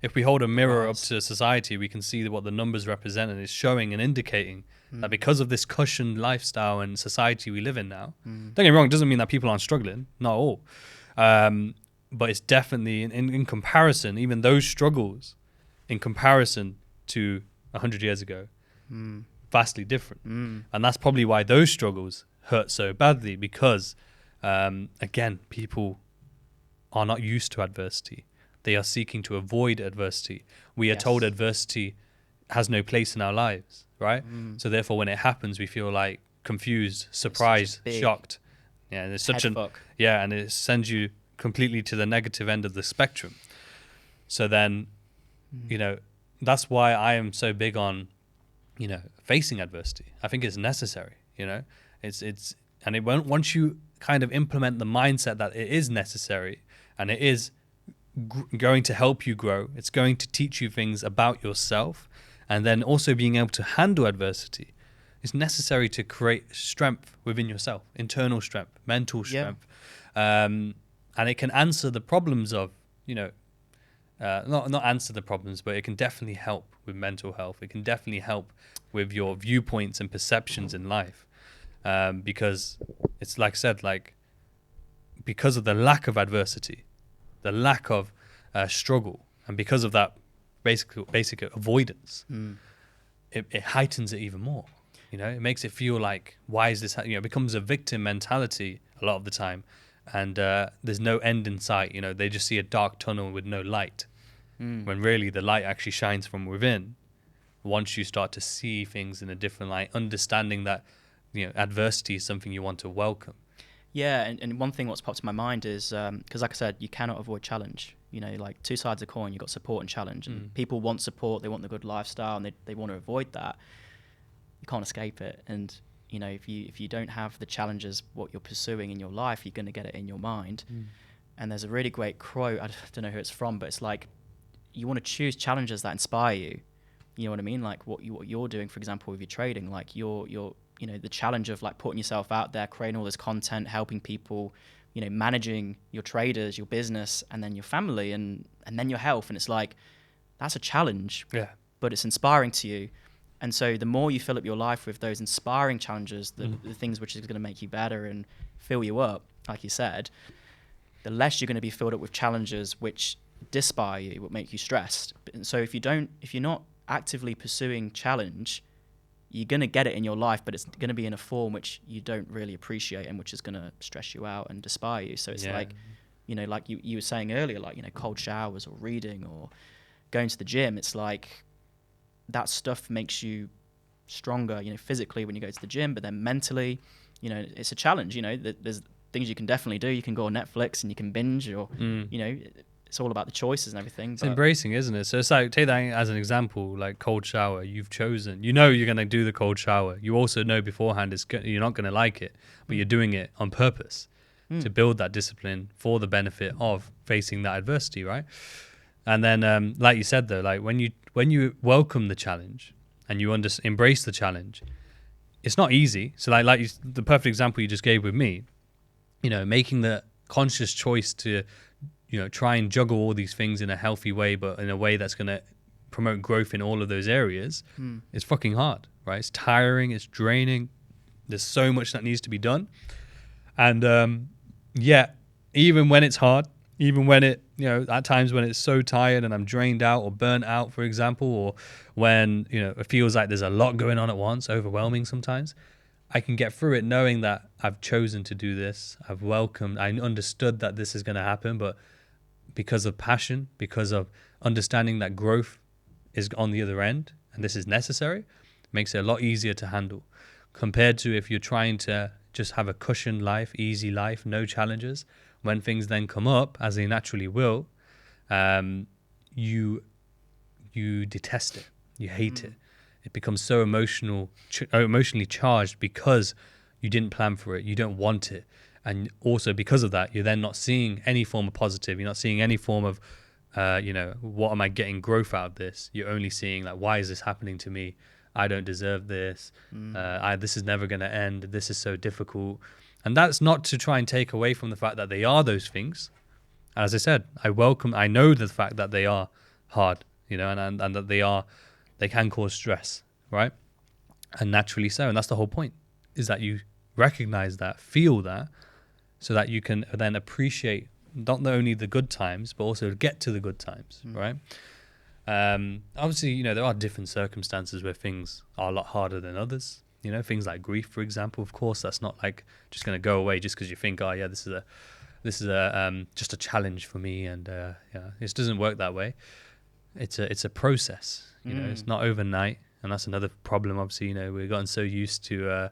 Speaker 1: If we hold a mirror up to society, we can see what the numbers represent, and it's showing and indicating that because of this cushioned lifestyle and society we live in now, don't get me wrong, it doesn't mean that people aren't struggling, not all. But it's definitely, in comparison, even those struggles, in comparison to 100 years ago, vastly different. And that's probably why those struggles hurt so badly, because, again, people are not used to adversity. They are seeking to avoid adversity. We are told adversity has no place in our lives, right? So therefore, when it happens, we feel like confused, surprised, shocked. Yeah, and it's such and it sends you completely to the negative end of the spectrum. So then, that's why I am so big on, facing adversity. I think it's necessary. It's and it won't, once you kind of implement the mindset that it is necessary and it is going to help you grow, it's going to teach you things about yourself, and then also being able to handle adversity. It's necessary to create strength within yourself, internal strength, mental strength. And it can answer the problems of, not answer the problems, but it can definitely help with mental health. It can definitely help with your viewpoints and perceptions in life. Because it's like I said, because of the lack of adversity, the lack of struggle, and because of that basic avoidance, it heightens it even more. It makes it feel like, why is this? It becomes a victim mentality a lot of the time, and there's no end in sight. You know, they just see a dark tunnel with no light, when really the light actually shines from within. Once you start to see things in a different light, understanding that, you know, adversity is something you want to welcome.
Speaker 2: Yeah, and one thing what's popped to my mind is, because like I said, you cannot avoid challenge. You know, like two sides of the coin, you've got support and challenge. And people want support, they want the good lifestyle, and they want to avoid that. You can't escape it. And, you know, if you don't have the challenges, what you're pursuing in your life, you're going to get it in your mind. And there's a really great quote, I don't know who it's from, but it's like, you want to choose challenges that inspire you. You know what I mean? Like what you're doing, for example, with your trading, like you're you know, the challenge of like putting yourself out there, creating all this content, helping people, you know, managing your traders, your business, and then your family, and then your health. And it's like, that's a challenge, but it's inspiring to you. And so the more you fill up your life with those inspiring challenges, the things which is going to make you better and fill you up, like you said, the less you're going to be filled up with challenges which dispire you, what make you stressed. And so if you're not actively pursuing challenge, you're going to get it in your life, but it's going to be in a form which you don't really appreciate and which is going to stress you out and inspire you. So it's like, you know, like you were saying earlier, like, you know, cold showers or reading or going to the gym. It's like that stuff makes you stronger, you know, physically when you go to the gym, but then mentally, you know, it's a challenge. You know, there's things you can definitely do. You can go on Netflix and you can binge, or, you know, it's all about the choices and everything.
Speaker 1: It's embracing, isn't it? So it's like, take that as an example, like cold shower. You've chosen, you know, you're going to do the cold shower. You also know beforehand you're not going to like it, but you're doing it on purpose to build that discipline for the benefit of facing that adversity, right? And then, like you said, though, like when you welcome the challenge and you embrace the challenge, it's not easy. So the perfect example you just gave with me, you know, making the conscious choice to, you know, try and juggle all these things in a healthy way, but in a way that's going to promote growth in all of those areas, is fucking hard, right? It's tiring, it's draining. There's so much that needs to be done. And even when it's hard, even when it, you know, at times when it's so tired and I'm drained out or burnt out, for example, or when, you know, it feels like there's a lot going on at once, overwhelming sometimes, I can get through it knowing that I've chosen to do this. I understood that this is going to happen, but because of passion, because of understanding that growth is on the other end and this is necessary, makes it a lot easier to handle compared to if you're trying to just have a cushioned life, easy life, no challenges. When things then come up, as they naturally will, you detest it, you hate it. It becomes so emotionally charged because you didn't plan for it, you don't want it. And also because of that, you're then not seeing any form of positive. You're not seeing any form of, you know, what am I getting growth out of this? You're only seeing like, why is this happening to me? I don't deserve this. This is never going to end. This is so difficult. And that's not to try and take away from the fact that they are those things. As I said, I know the fact that they are hard, you know, and that they can cause stress, right? And naturally so. And that's the whole point, is that you recognize that, feel that, so that you can then appreciate not only the good times, but also get to the good times, right? Obviously, you know, there are different circumstances where things are a lot harder than others. You know, things like grief, for example, of course, that's not like just going to go away just because you think, oh yeah, this is just a challenge for me. And it doesn't work that way. It's a process, you know, it's not overnight. And that's another problem. Obviously, you know, we've gotten so used to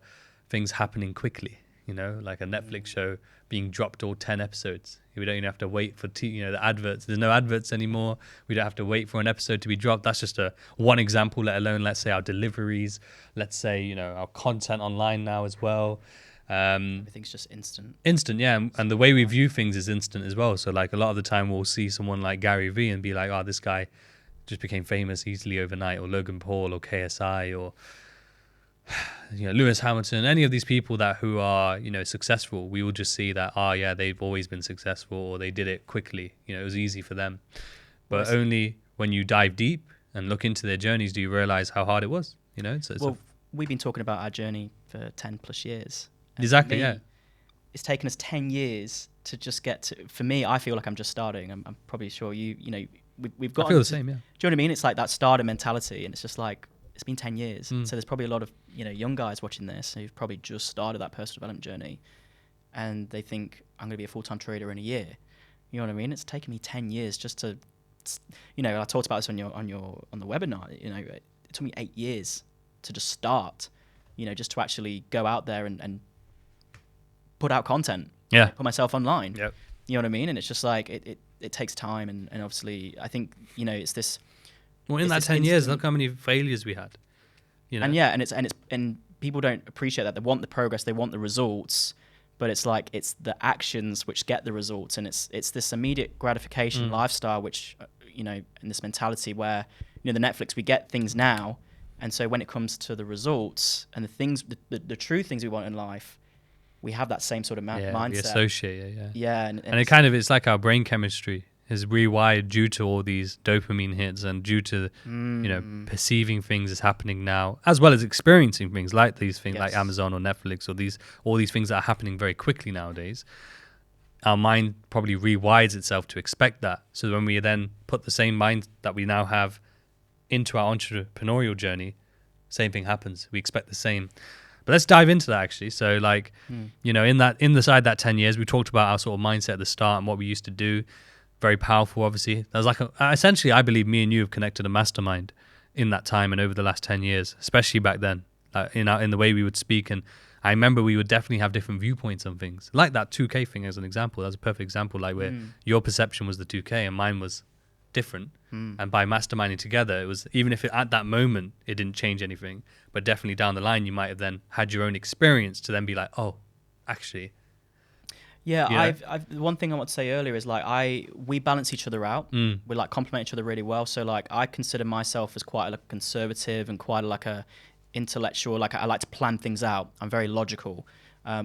Speaker 1: things happening quickly, you know, like a Netflix show being dropped all 10 episodes. We don't even have to wait for the adverts. There's no adverts anymore. We don't have to wait for an episode to be dropped. That's just one example, let alone, let's say, our deliveries. Let's say, you know, our content online now as well.
Speaker 2: Everything's just instant.
Speaker 1: Instant, yeah. And the way we view things is instant as well. So, like, a lot of the time we'll see someone like Gary Vee and be like, oh, this guy just became famous easily overnight, or Logan Paul, or KSI, or Lewis Hamilton, any of these people who are, successful, we will just see that, they've always been successful, or they did it quickly. It was easy for them. But only when you dive deep and look into their journeys do you realize how hard it was.
Speaker 2: We've been talking about our journey for 10 plus years.
Speaker 1: Exactly, yeah.
Speaker 2: It's taken us 10 years to just get to, for me, I feel like I'm just starting. I'm probably sure we've got.
Speaker 1: I feel the same, yeah.
Speaker 2: Do you know what I mean? It's like that starter mentality, and it's just like, it's been 10 years. So there's probably a lot of, young guys watching this who've probably just started that personal development journey. and they think I'm going to be a full-time trader in a year. You know what I mean? It's taken me 10 years just to, you know, I talked about this on the webinar. You know, it took me 8 years to just start. You know, just to actually go out there and put out content.
Speaker 1: Yeah.
Speaker 2: Put myself online.
Speaker 1: Yep.
Speaker 2: You know what I mean? And it's just like it takes time, and obviously I think, you know, it's this.
Speaker 1: Well, in that 10 years, look how many failures we had. You know?
Speaker 2: And yeah, and people don't appreciate that. They want the progress, they want the results, but it's like it's the actions which get the results, and it's this immediate gratification lifestyle, which, you know, and this mentality where, you know, the Netflix, we get things now, and so when it comes to the results and the things, the true things we want in life, we have that same sort of mindset.
Speaker 1: We associate it,
Speaker 2: Yeah,
Speaker 1: and it kind of, it's like our brain chemistry is rewired due to all these dopamine hits and due to, you know, perceiving things as happening now, as well as experiencing things like these things like Amazon or Netflix or all these things that are happening very quickly nowadays. Our mind probably rewires itself to expect that. So when we then put the same mind that we now have into our entrepreneurial journey, same thing happens. We expect the same. But let's dive into that actually. So like, you know, inside that 10 years, we talked about our sort of mindset at the start and what we used to do. Very powerful, obviously. There was like essentially, I believe me and you have connected a mastermind in that time and over the last 10 years, especially back then, in the way we would speak. And I remember we would definitely have different viewpoints on things, like that 2K thing as an example. That's a perfect example, like where your perception was the 2K and mine was different. And by masterminding together, it was, even if at that moment it didn't change anything, but definitely down the line you might have then had your own experience to then be like, oh, actually.
Speaker 2: Yeah,
Speaker 1: Yeah.
Speaker 2: I've one thing I want to say earlier is like we balance each other out. We like complement each other really well. So like I consider myself as quite a conservative and quite like a intellectual. Like I like to plan things out. I'm very logical.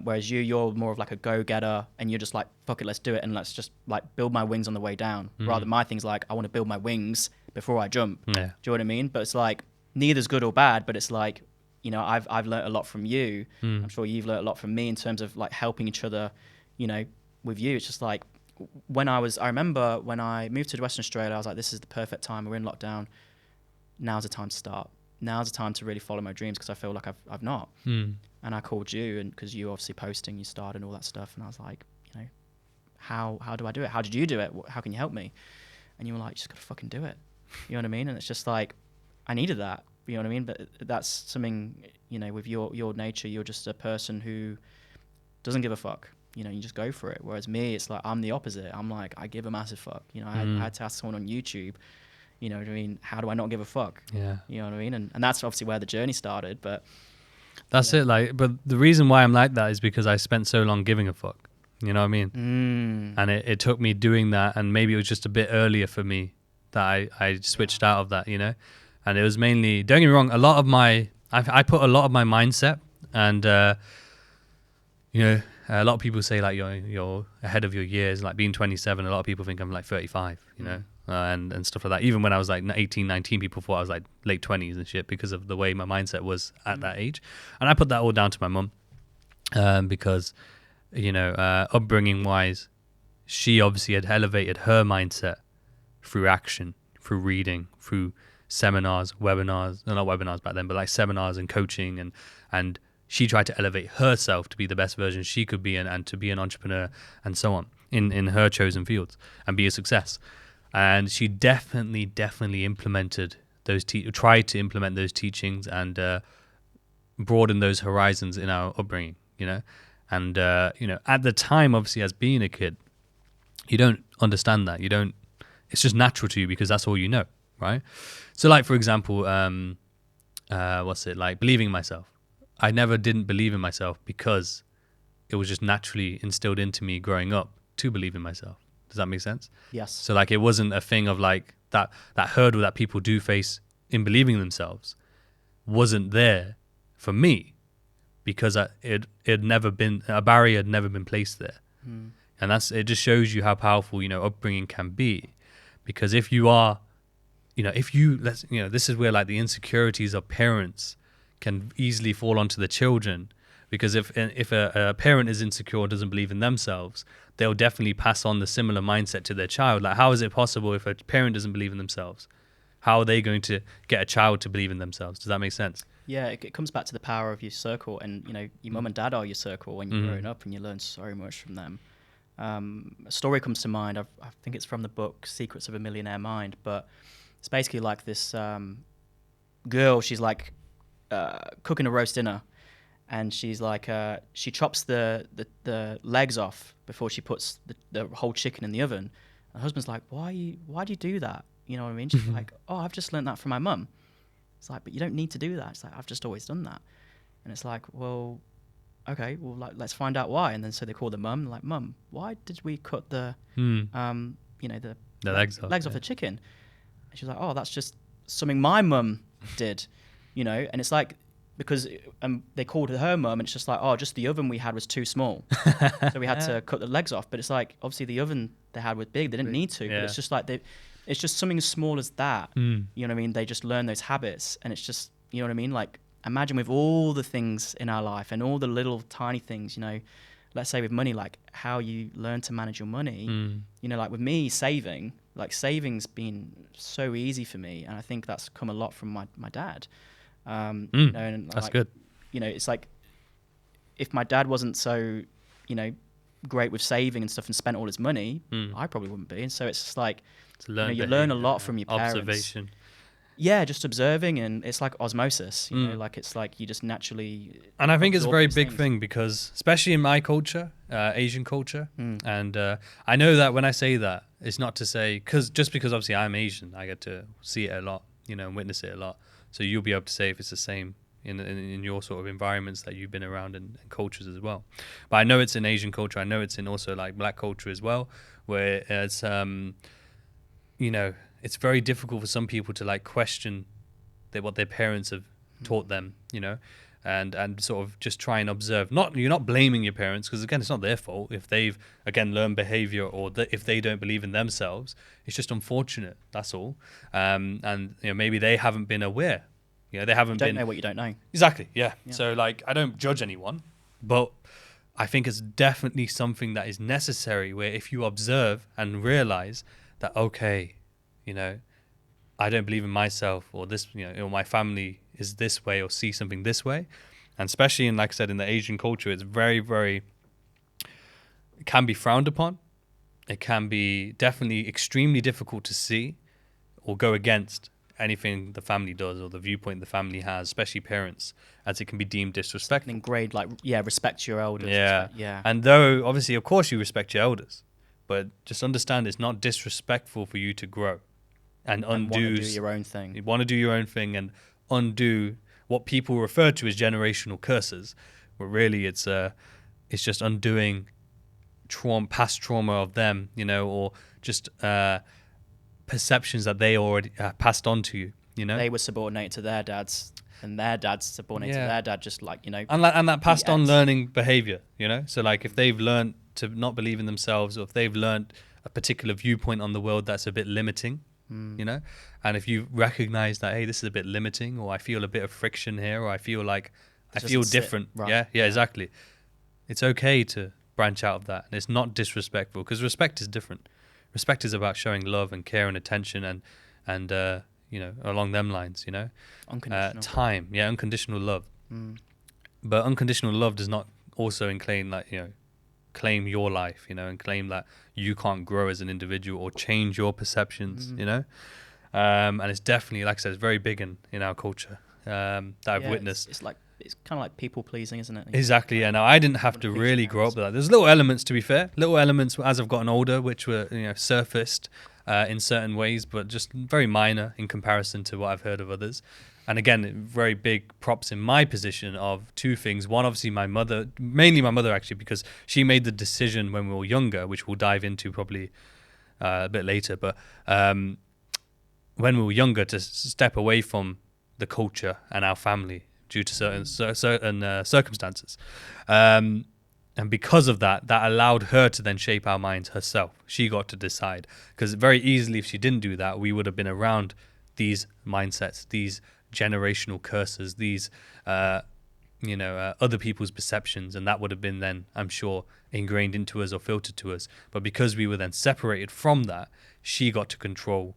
Speaker 2: Whereas you're more of like a go-getter, and you're just like, fuck it, let's do it, and let's just like build my wings on the way down. Rather, my thing's like, I want to build my wings before I jump.
Speaker 1: Yeah.
Speaker 2: Do you know what I mean? But it's like neither's good or bad. But it's like, you know, I've learned a lot from you. I'm sure you've learned a lot from me in terms of like helping each other. You know, with you, it's just like I remember when I moved to Western Australia, I was like, this is the perfect time. We're in lockdown. Now's the time to start. Now's the time to really follow my dreams, because I feel like I've not. And I called you, and because you obviously posting, you started and all that stuff, and I was like, you know, how do I do it? How did you do it? How can you help me? And you were like, you just gotta fucking do it. You know what I mean? And it's just like, I needed that. You know what I mean? But that's something, you know, with your nature, you're just a person who doesn't give a fuck. You know, you just go for it. Whereas me, it's like, I'm the opposite. I'm like, I give a massive fuck. You know, I had to ask someone on YouTube, you know what I mean? How do I not give a fuck?
Speaker 1: Yeah.
Speaker 2: You know what I mean? And that's obviously where the journey started. But
Speaker 1: that's it. Like, but the reason why I'm like that is because I spent so long giving a fuck. You know what I mean? And it took me doing that, and maybe it was just a bit earlier for me that I switched out of that, you know? And it was mainly, don't get me wrong, I put a lot of my mindset, and, you know, a lot of people say like you're ahead of your years, like being 27. A lot of people think I'm like 35, you know, and stuff like that. Even when I was like 18, 19, people thought I was like late 20s and shit because of the way my mindset was at that age. And I put that all down to my mum, because, you know, upbringing wise, she obviously had elevated her mindset through action, through reading, through seminars, webinars, not webinars back then, but like seminars and coaching, and she tried to elevate herself to be the best version she could be, and to be an entrepreneur and so on in her chosen fields and be a success. And she definitely implemented tried to implement those teachings and broaden those horizons in our upbringing, you know. And, you know, at the time, obviously, as being a kid, you don't understand that. It's just natural to you because that's all you know, right? So like, for example, like believing in myself. I never didn't believe in myself because it was just naturally instilled into me growing up to believe in myself. Does that make sense?
Speaker 2: yes.
Speaker 1: So like, it wasn't a thing of like that hurdle that people do face in believing themselves wasn't there for me because it never been, a barrier had never been placed there. And it just shows you how powerful, you know, upbringing can be. Because if you are, you know, this is where like the insecurities of parents can easily fall onto the children, because if a parent is insecure or doesn't believe in themselves, they'll definitely pass on the similar mindset to their child. Like, how is it possible if a parent doesn't believe in themselves? how are they going to get a child to believe in themselves? Does that make sense?
Speaker 2: Yeah, it comes back to the power of your circle, and your mum and dad are your circle when you're growing up, and you learn so much from them. A story comes to mind. I think it's from the book Secrets of a Millionaire Mind, but it's basically like this girl. She's like cooking a roast dinner, and she's like she chops the legs off before she puts the whole chicken in the oven. And her husband's like, why do you do that? You know what I mean? She's like, oh, I've just learned that from my mum. It's like, but you don't need to do that. It's like, I've just always done that. And it's like, well, okay, well, like, let's find out why. And then so they call the mum, like, Mum, why did we cut the legs off the chicken? And she's like, oh, that's just something my mum did, And it's like, because they called her mum, and it's just like, oh, just the oven we had was too small, so we had to cut the legs off. But it's like, obviously the oven they had was big; they didn't need to. But it's just like it's just something as small as that. You know what I mean? They just learn those habits, and it's just, you know what I mean? Like, imagine with all the things in our life and all the little tiny things, let's say with money, like how you learn to manage your money. Like with me, saving's been so easy for me, and I think that's come a lot from my dad. And
Speaker 1: that's good.
Speaker 2: It's like if my dad wasn't so, great with saving and stuff and spent all his money, I probably wouldn't be. And so it's just like, you learn a lot from your parents.
Speaker 1: Observation.
Speaker 2: Yeah, just observing, and it's like osmosis, like it's like you just naturally.
Speaker 1: And I think it's a very big thing because, especially in my culture, Asian culture, and I know that when I say that, it's not to say because obviously I'm Asian, I get to see it a lot, and witness it a lot. So you'll be able to say if it's the same in your sort of environments that you've been around and cultures as well. But I know it's in Asian culture. I know it's in also like black culture as well, where it's it's very difficult for some people to like question what their parents have taught them, and sort of just try and observe. You're not blaming your parents because again, it's not their fault if they've again learned behavior or if they don't believe in themselves. It's just unfortunate. That's all. And maybe they haven't been aware. They haven't been.
Speaker 2: You don't know what you don't know.
Speaker 1: Exactly. Yeah. So like, I don't judge anyone, but I think it's definitely something that is necessary. Where if you observe and realize that, okay, I don't believe in myself, or this, or my family is this way, or see something this way, and especially in, like I said, in the Asian culture, it's very, very. It can be frowned upon. It can be definitely extremely difficult to see, or go against anything the family does or the viewpoint the family has, especially parents, as it can be deemed disrespectful.
Speaker 2: And grade respect your elders.
Speaker 1: Yeah. And though obviously, of course, you respect your elders, but just understand it's not disrespectful for you to grow. And undo
Speaker 2: your own thing.
Speaker 1: You want to do your own thing and undo what people refer to as generational curses, but really it's just undoing past trauma of them, or just perceptions that they already passed on to you.
Speaker 2: They were subordinated to their dads, and their dads subordinated to their dad, just like
Speaker 1: and that passed on learning behavior. So like if they've learned to not believe in themselves, or if they've learned a particular viewpoint on the world that's a bit limiting. And if you recognize that, hey, this is a bit limiting, or I feel a bit of friction here, or I feel like I feel different. Right. Yeah, exactly. It's okay to branch out of that. And it's not disrespectful, because respect is different. Respect is about showing love and care and attention and along them lines,
Speaker 2: Unconditional.
Speaker 1: Time. Yeah, unconditional love. But unconditional love does not also claim claim your life, and claim that you can't grow as an individual or change your perceptions, and it's definitely, like I said, it's very big in our culture that I've witnessed.
Speaker 2: It's kind of like people pleasing, isn't it?
Speaker 1: Exactly. Yeah. Now I didn't have to really grow up with that. There's little elements, to be fair, as I've gotten older, which were surfaced in certain ways, but just very minor in comparison to what I've heard of others. And again, very big props in my position of two things. One, obviously mainly my mother actually, because she made the decision when we were younger, which we'll dive into probably a bit later. But when we were younger, to step away from the culture and our family due to certain circumstances. And because of that allowed her to then shape our minds herself. She got to decide. Because very easily, if she didn't do that, we would have been around these mindsets, these generational curses, these other people's perceptions, and that would have been then, I'm sure, ingrained into us or filtered to us. But because we were then separated from that, she got to control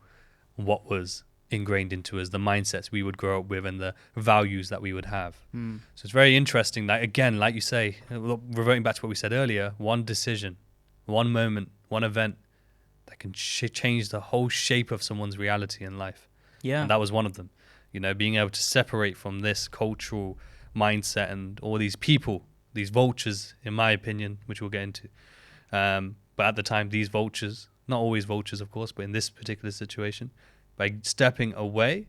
Speaker 1: what was ingrained into us, the mindsets we would grow up with and the values that we would have. So it's very interesting that, again, like you say, reverting back to what we said earlier, one decision, one moment, one event that can change the whole shape of someone's reality in life.
Speaker 2: Yeah.
Speaker 1: And that was one of them. You know, being able to separate from this cultural mindset and all these people, these vultures, in my opinion, which we'll get into. But at the time, these vultures, not always vultures, of course, but in this particular situation, by stepping away,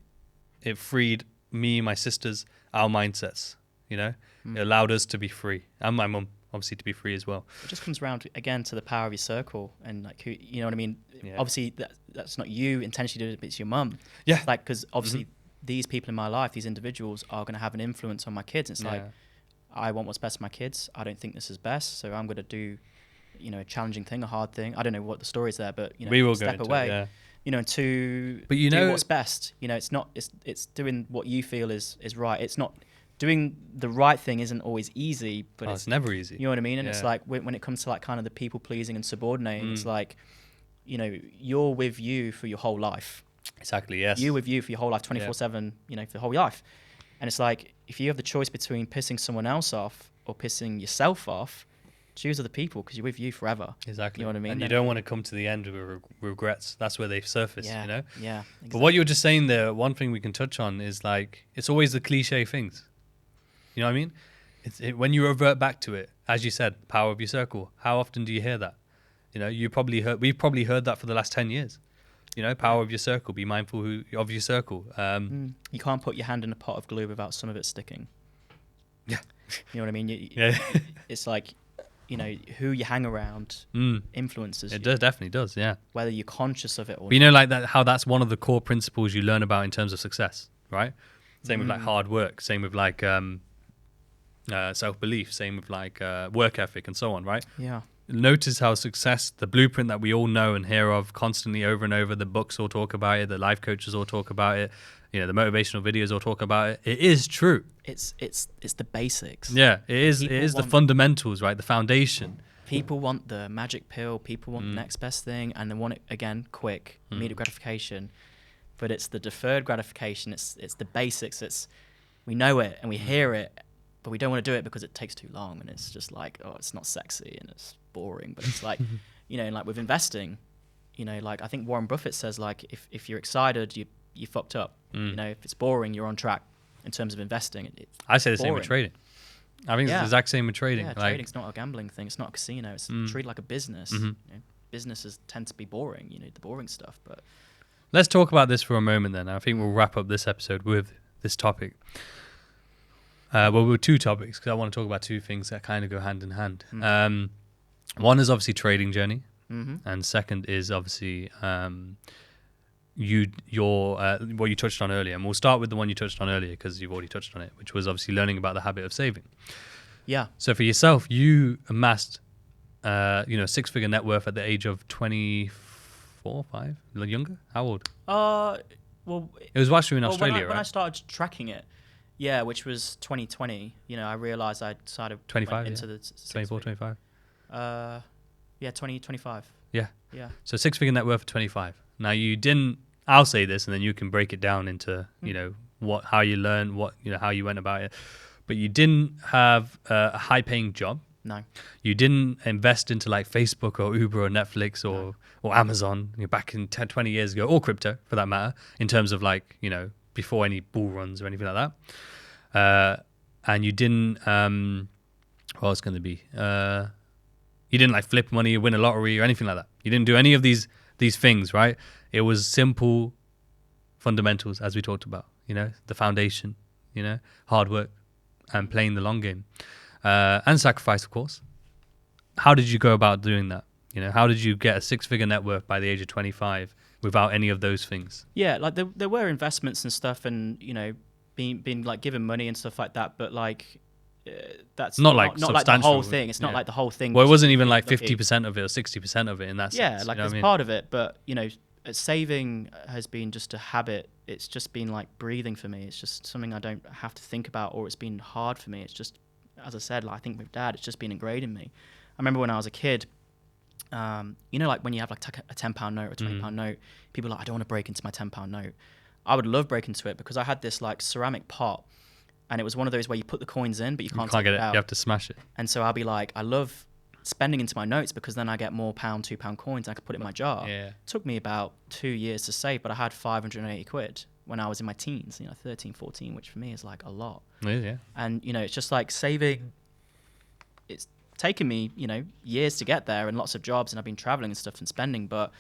Speaker 1: it freed me, my sisters, our mindsets, you know? It allowed us to be free. And my mum, obviously, to be free as well.
Speaker 2: It just comes around, again, to the power of your circle. And, like, who, you know what I mean?
Speaker 1: Yeah.
Speaker 2: Obviously, that's not you intentionally doing it, but it's your mum.
Speaker 1: Yeah.
Speaker 2: Like, because obviously these people in my life, these individuals are going to have an influence on my kids. It's like, I want what's best for my kids. I don't think this is best. So I'm going to do, you know, a challenging thing, a hard thing. I don't know what the story is there, but, you know,
Speaker 1: we will
Speaker 2: step
Speaker 1: go into
Speaker 2: away.
Speaker 1: it, yeah.
Speaker 2: You know, to
Speaker 1: but you
Speaker 2: do
Speaker 1: know
Speaker 2: what's best. You know, it's doing what you feel is right. It's not doing the right thing isn't always easy, but
Speaker 1: it's never easy.
Speaker 2: You know what I mean? And it's like when it comes to like kind of the people pleasing and subordinating, it's like, you know, you're with you for your whole life.
Speaker 1: Exactly. Yes.
Speaker 2: You with you for your whole life, 24/7. You know, for the whole life. And it's like if you have the choice between pissing someone else off or pissing yourself off, choose other people because you're with you forever.
Speaker 1: Exactly.
Speaker 2: You know what I mean?
Speaker 1: And you don't want to come to the end with regrets. That's where they surface,
Speaker 2: Yeah,
Speaker 1: you know?
Speaker 2: yeah. Exactly.
Speaker 1: But what you were just saying there, one thing we can touch on is like, it's always the cliche things. You know what I mean? When you revert back to it, as you said, power of your circle, how often do you hear that? You know, we've probably heard that for the last 10 years. You know, power of your circle, be mindful of your circle.
Speaker 2: You can't put your hand in a pot of glue without some of it sticking.
Speaker 1: Yeah.
Speaker 2: You know what I mean? It's like, you know, who you hang around influences you.
Speaker 1: It definitely does, yeah.
Speaker 2: Whether you're conscious of it or
Speaker 1: not. But you know, like that, how that's one of the core principles you learn about in terms of success, right? Same with like hard work, same with like self-belief, same with like work ethic and so on, right?
Speaker 2: Yeah.
Speaker 1: Notice how success, the blueprint that we all know and hear of constantly over and over, the books all talk about it, the life coaches all talk about it, you know, the motivational videos all talk about it. It is true.
Speaker 2: It's the basics.
Speaker 1: Yeah, it is the fundamentals, right? The foundation.
Speaker 2: People want the magic pill, people want the next best thing, and they want it again quick, immediate gratification. But it's the deferred gratification, it's the basics, we know it and we hear it, but we don't want to do it because it takes too long and it's just like, oh, it's not sexy and it's boring. But it's like, you know, and like with investing, you know, like I think Warren Buffett says, like, if you're excited, you fucked up. You know, if it's boring, you're on track in terms of investing.
Speaker 1: I say the same with trading. I think it's the exact same with trading.
Speaker 2: Yeah,
Speaker 1: like,
Speaker 2: trading's not a gambling thing. It's not a casino. It's treated like a business. You know, businesses tend to be boring, you know, the boring stuff. But
Speaker 1: let's talk about this for a moment then. I think we'll wrap up this episode with this topic. Well, with two topics, because I want to talk about two things that kind of go hand in hand. One is obviously trading journey, and second is obviously what you touched on earlier. And we'll start with the one you touched on earlier because you've already touched on it, which was obviously learning about the habit of saving.
Speaker 2: Yeah.
Speaker 1: So for yourself, you amassed, six-figure net worth at the age of 24, 5, younger? How old?
Speaker 2: Well,
Speaker 1: it was whilst you were in Australia, right?
Speaker 2: When I started tracking it, yeah, which was 2020. You know, I realized I decided
Speaker 1: 25
Speaker 2: into the
Speaker 1: 24, 25.
Speaker 2: 25.
Speaker 1: Yeah.
Speaker 2: Yeah.
Speaker 1: So six-figure net worth of 25. Now you didn't. I'll say this, and then you can break it down into you know how you learn, how you went about it. But you didn't have a high-paying job.
Speaker 2: No.
Speaker 1: You didn't invest into like Facebook or Uber or Netflix or Amazon back in 10, 20 years ago, or crypto for that matter, in terms of like, you know, before any bull runs or anything like that. And you didn't, what was going to be? You didn't like flip money, win a lottery or anything like that. You didn't do any of these things, right? It was simple fundamentals, as we talked about, you know, the foundation, you know, hard work and playing the long game. And sacrifice, of course. How did you go about doing that? You know, how did you get a six-figure net worth by the age of 25 without any of those things?
Speaker 2: Yeah, like there were investments and stuff, and you know, being like given money and stuff like that. But like, that's not like the whole thing. It's not like the whole thing.
Speaker 1: Well, it wasn't even like 50% of it or 60% of it in that sense.
Speaker 2: Yeah, like it's part of it. But you know, saving has been just a habit. It's just been like breathing for me. It's just something I don't have to think about, or it's been hard for me. It's just, as I said, like I think with Dad, it's just been ingrained in me. I remember when I was a kid, you know, like when you have like a £10 note or £20 note, people are like, I don't want to break into my £10 note. I would love breaking into it because I had this like ceramic pot, and it was one of those where you put the coins in, but you can't take
Speaker 1: get
Speaker 2: it out.
Speaker 1: You have to smash it.
Speaker 2: And so I'll be like, I love spending into my notes because then I get more £1, £2 coins and I can put it in my jar.
Speaker 1: Yeah.
Speaker 2: It took me about 2 years to save, but I had 580 quid when I was in my teens, 13, 14, which for me is like a lot.
Speaker 1: Yeah.
Speaker 2: And, it's just like saving, it's taken me, years to get there and lots of jobs, and I've been traveling and stuff and spending, but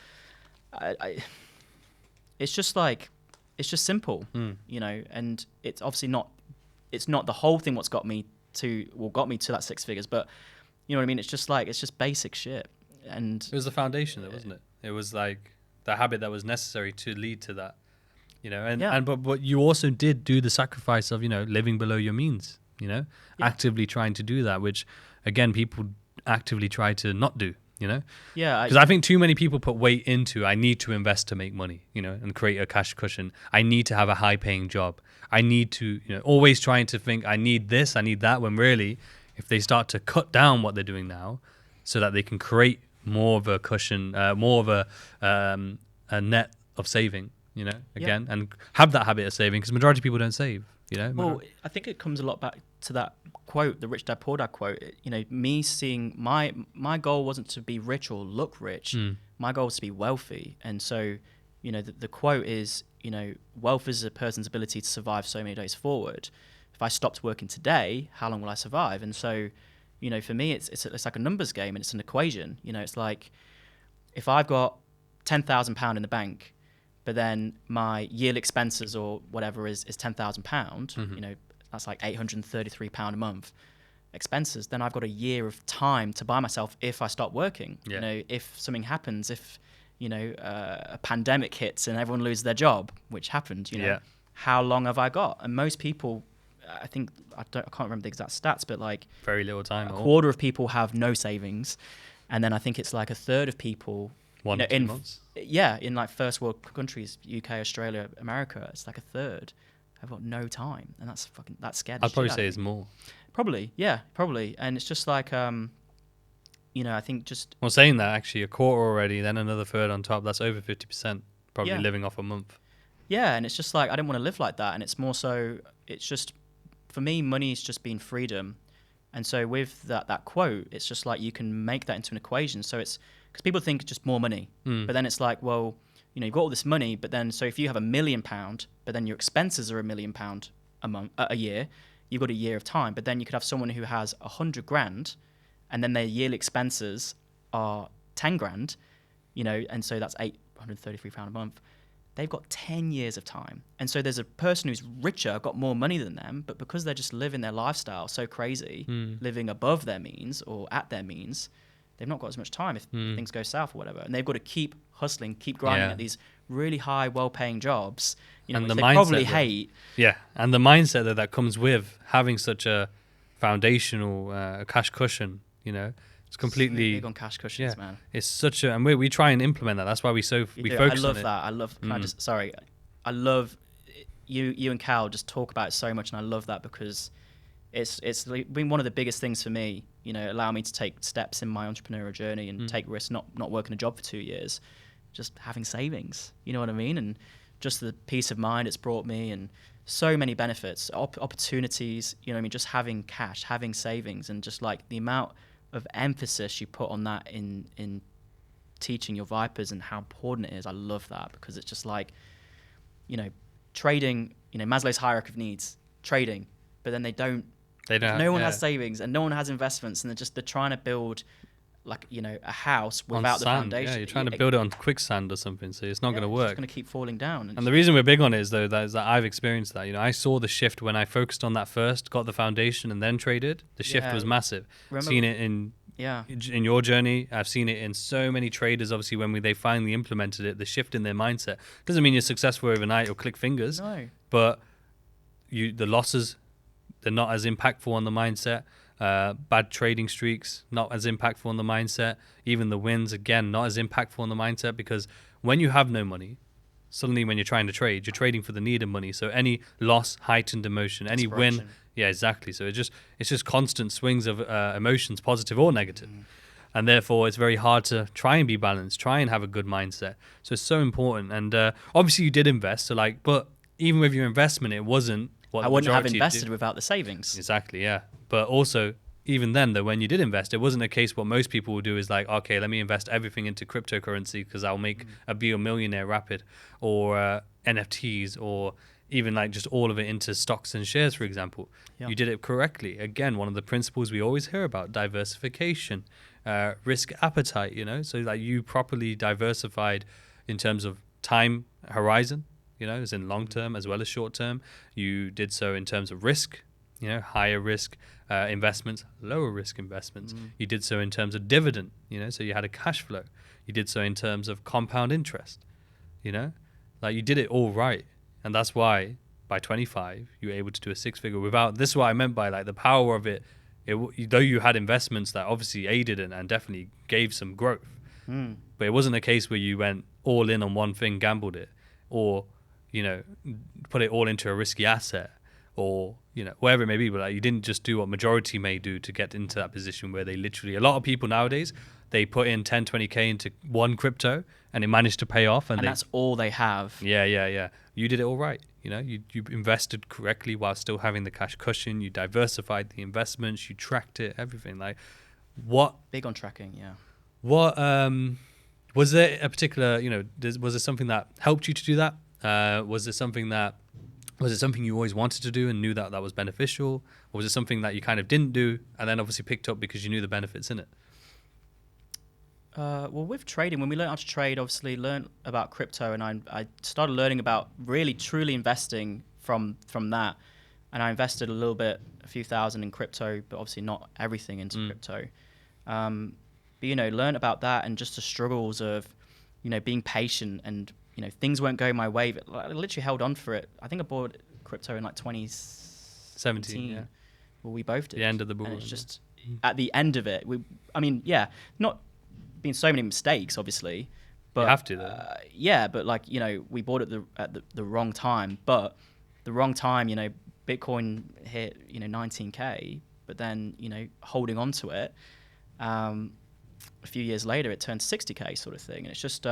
Speaker 2: it's just like, it's just simple, and it's obviously it's not the whole thing got me to that six figures, but you know what I mean? It's just basic shit. And
Speaker 1: it was the foundation, though, wasn't it? It was like the habit that was necessary to lead to that, but you also did do the sacrifice of, living below your means, actively trying to do that, which again, people actively try to not do,
Speaker 2: Yeah.
Speaker 1: Because I think too many people put weight into, I need to invest to make money, and create a cash cushion. I need to have a high paying job. I need to, always trying to think I need this, I need that, when really, if they start to cut down what they're doing now so that they can create more of a cushion, more of a net of saving, and have that habit of saving, because majority of people don't save,
Speaker 2: Well, I think it comes a lot back to that quote, the Rich Dad Poor Dad quote. Me seeing my goal wasn't to be rich or look rich. My goal was to be wealthy. And so, the quote is, wealth is a person's ability to survive so many days forward. If I stopped working today, how long will I survive? And so, for me, it's like a numbers game, and it's an equation. It's like if I've got £10,000 in the bank, but then my yearly expenses or whatever is £10,000, that's like £833 a month expenses. Then I've got a year of time to buy myself if I stop working.
Speaker 1: Yeah.
Speaker 2: If something happens, if a pandemic hits and everyone loses their job, which happened, how long have I got? And most people, I think, I can't remember the exact stats, but like
Speaker 1: very little time.
Speaker 2: A quarter of people have no savings, and then I think it's like a third of people.
Speaker 1: 2 months.
Speaker 2: Yeah, in like first world countries, UK, Australia, America, it's like a third have got no time, and that's scary.
Speaker 1: I'd probably say it's more.
Speaker 2: Probably, and it's just like I think just.
Speaker 1: Well, saying that, actually, a quarter already, then another third on top. That's over 50%. Probably living off a month.
Speaker 2: Yeah, and it's just like I didn't want to live like that, and it's more so. It's just for me, money has just been freedom, and so with that quote, it's just like you can make that into an equation. So it's because people think just more money, but then it's like, well, you've got all this money, but then so if you have £1 million, but then your expenses are £1 million a year, you've got a year of time. But then you could have someone who has 100 grand, and then their yearly expenses are 10 grand, and so that's £833 a month. They've got 10 years of time. And so there's a person who's richer, got more money than them, but because they're just living their lifestyle so crazy, living above their means or at their means, they've not got as much time if things go south or whatever. And they've got to keep hustling, keep grinding at these really high, well-paying jobs,
Speaker 1: and
Speaker 2: which
Speaker 1: the
Speaker 2: they probably hate.
Speaker 1: Yeah, and the mindset that comes with having such a foundational cash cushion, it's completely
Speaker 2: big on cash cushions, man.
Speaker 1: It's such a, and we try and implement that. That's why we focus on it.
Speaker 2: I love that. I love. I love you and Cal just talk about it so much, and I love that because it's been one of the biggest things for me. Allow me to take steps in my entrepreneurial journey and take risks, not working a job for 2 years, just having savings. You know what I mean? And just the peace of mind it's brought me, and so many benefits, opportunities. You know what I mean? Just having cash, having savings, and just like the amount of emphasis you put on that in teaching your Vipers and how important it is. I love that because it's just like, trading, Maslow's hierarchy of needs, trading, but then no one has savings and no one has investments, and they're trying to build like, a house without the foundation.
Speaker 1: Yeah, you're trying to build it on quicksand or something, so it's not going to work.
Speaker 2: It's going to keep falling down.
Speaker 1: And the reason we're big on it is that I've experienced that. I saw the shift when I focused on that first, got the foundation, and then traded. The shift was massive. Seen it in your journey. I've seen it in so many traders. Obviously, when they finally implemented it, the shift in their mindset doesn't mean you're successful overnight or click fingers.
Speaker 2: No.
Speaker 1: But the losses, they're not as impactful on the mindset. Bad trading streaks, not as impactful on the mindset. Even the wins, again, not as impactful on the mindset, because when you have no money, suddenly when you're trying to trade, you're trading for the need of money. So any loss, heightened emotion, any win, exactly. So it's just constant swings of emotions, positive or negative. And therefore, it's very hard to try and be balanced, try and have a good mindset. So it's so important. And obviously, you did invest. So but even with your investment, it wasn't what
Speaker 2: I
Speaker 1: the
Speaker 2: wouldn't have
Speaker 1: majority
Speaker 2: invested without the savings.
Speaker 1: Exactly, yeah. But also, even then, though, when you did invest, it wasn't a case what most people will do is like, okay, let me invest everything into cryptocurrency because I'll be a millionaire rapid, or NFTs, or even like just all of it into stocks and shares, for example.
Speaker 2: Yeah.
Speaker 1: You did it correctly. Again, one of the principles we always hear about: diversification, risk appetite. So like you properly diversified in terms of time horizon. As in long term as well as short term. You did so in terms of risk. Higher risk investments, lower risk investments. You did so in terms of dividend, so you had a cash flow. You did so in terms of compound interest, like you did it all right. And that's why by 25, you were able to do a 6-figure without, this is what I meant by like the power of it. Though you had investments that obviously aided and definitely gave some growth, but it wasn't a case where you went all in on one thing, gambled it, or, put it all into a risky asset, or whatever it may be. But like, you didn't just do what majority may do to get into that position where they literally, a lot of people nowadays, they put in 10, 20K into one crypto and it managed to pay off, and
Speaker 2: that's all they have.
Speaker 1: Yeah. You did it all right. You invested correctly while still having the cash cushion. You diversified the investments, you tracked it, everything. Like, what
Speaker 2: big on tracking? Yeah.
Speaker 1: What was there a particular, was it something that helped you to do that? Was it something you always wanted to do and knew that was beneficial? Or was it something that you kind of didn't do and then obviously picked up because you knew the benefits in it?
Speaker 2: Well, with trading, when we learned how to trade, obviously learned about crypto, and I started learning about really truly investing from that. And I invested a few thousand in crypto, but obviously not everything into crypto. But, learn about that and just the struggles of, being patient, and, things weren't going my way. But I literally held on for it. I think I bought crypto in like 2017.
Speaker 1: Yeah.
Speaker 2: Well, we both did.
Speaker 1: The end of the bull.
Speaker 2: And it's just at the end of it, not been so many mistakes, obviously. But
Speaker 1: you have to, though.
Speaker 2: But like, we bought it at the wrong time. But the wrong time, Bitcoin hit, 19K, but then, holding on to it, a few years later, it turned 60K sort of thing. And it's just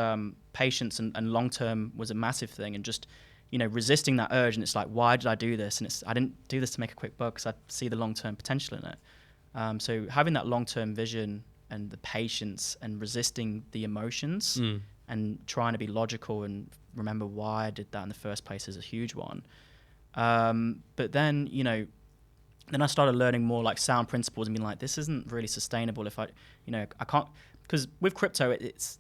Speaker 2: patience and long-term was a massive thing. And just, resisting that urge. And it's like, why did I do this? And I didn't do this to make a quick buck because I see the long-term potential in it. So having that long-term vision and the patience and resisting the emotions and trying to be logical and remember why I did that in the first place is a huge one. But then, then I started learning more like sound principles and being like, this isn't really sustainable if I can't, because with crypto,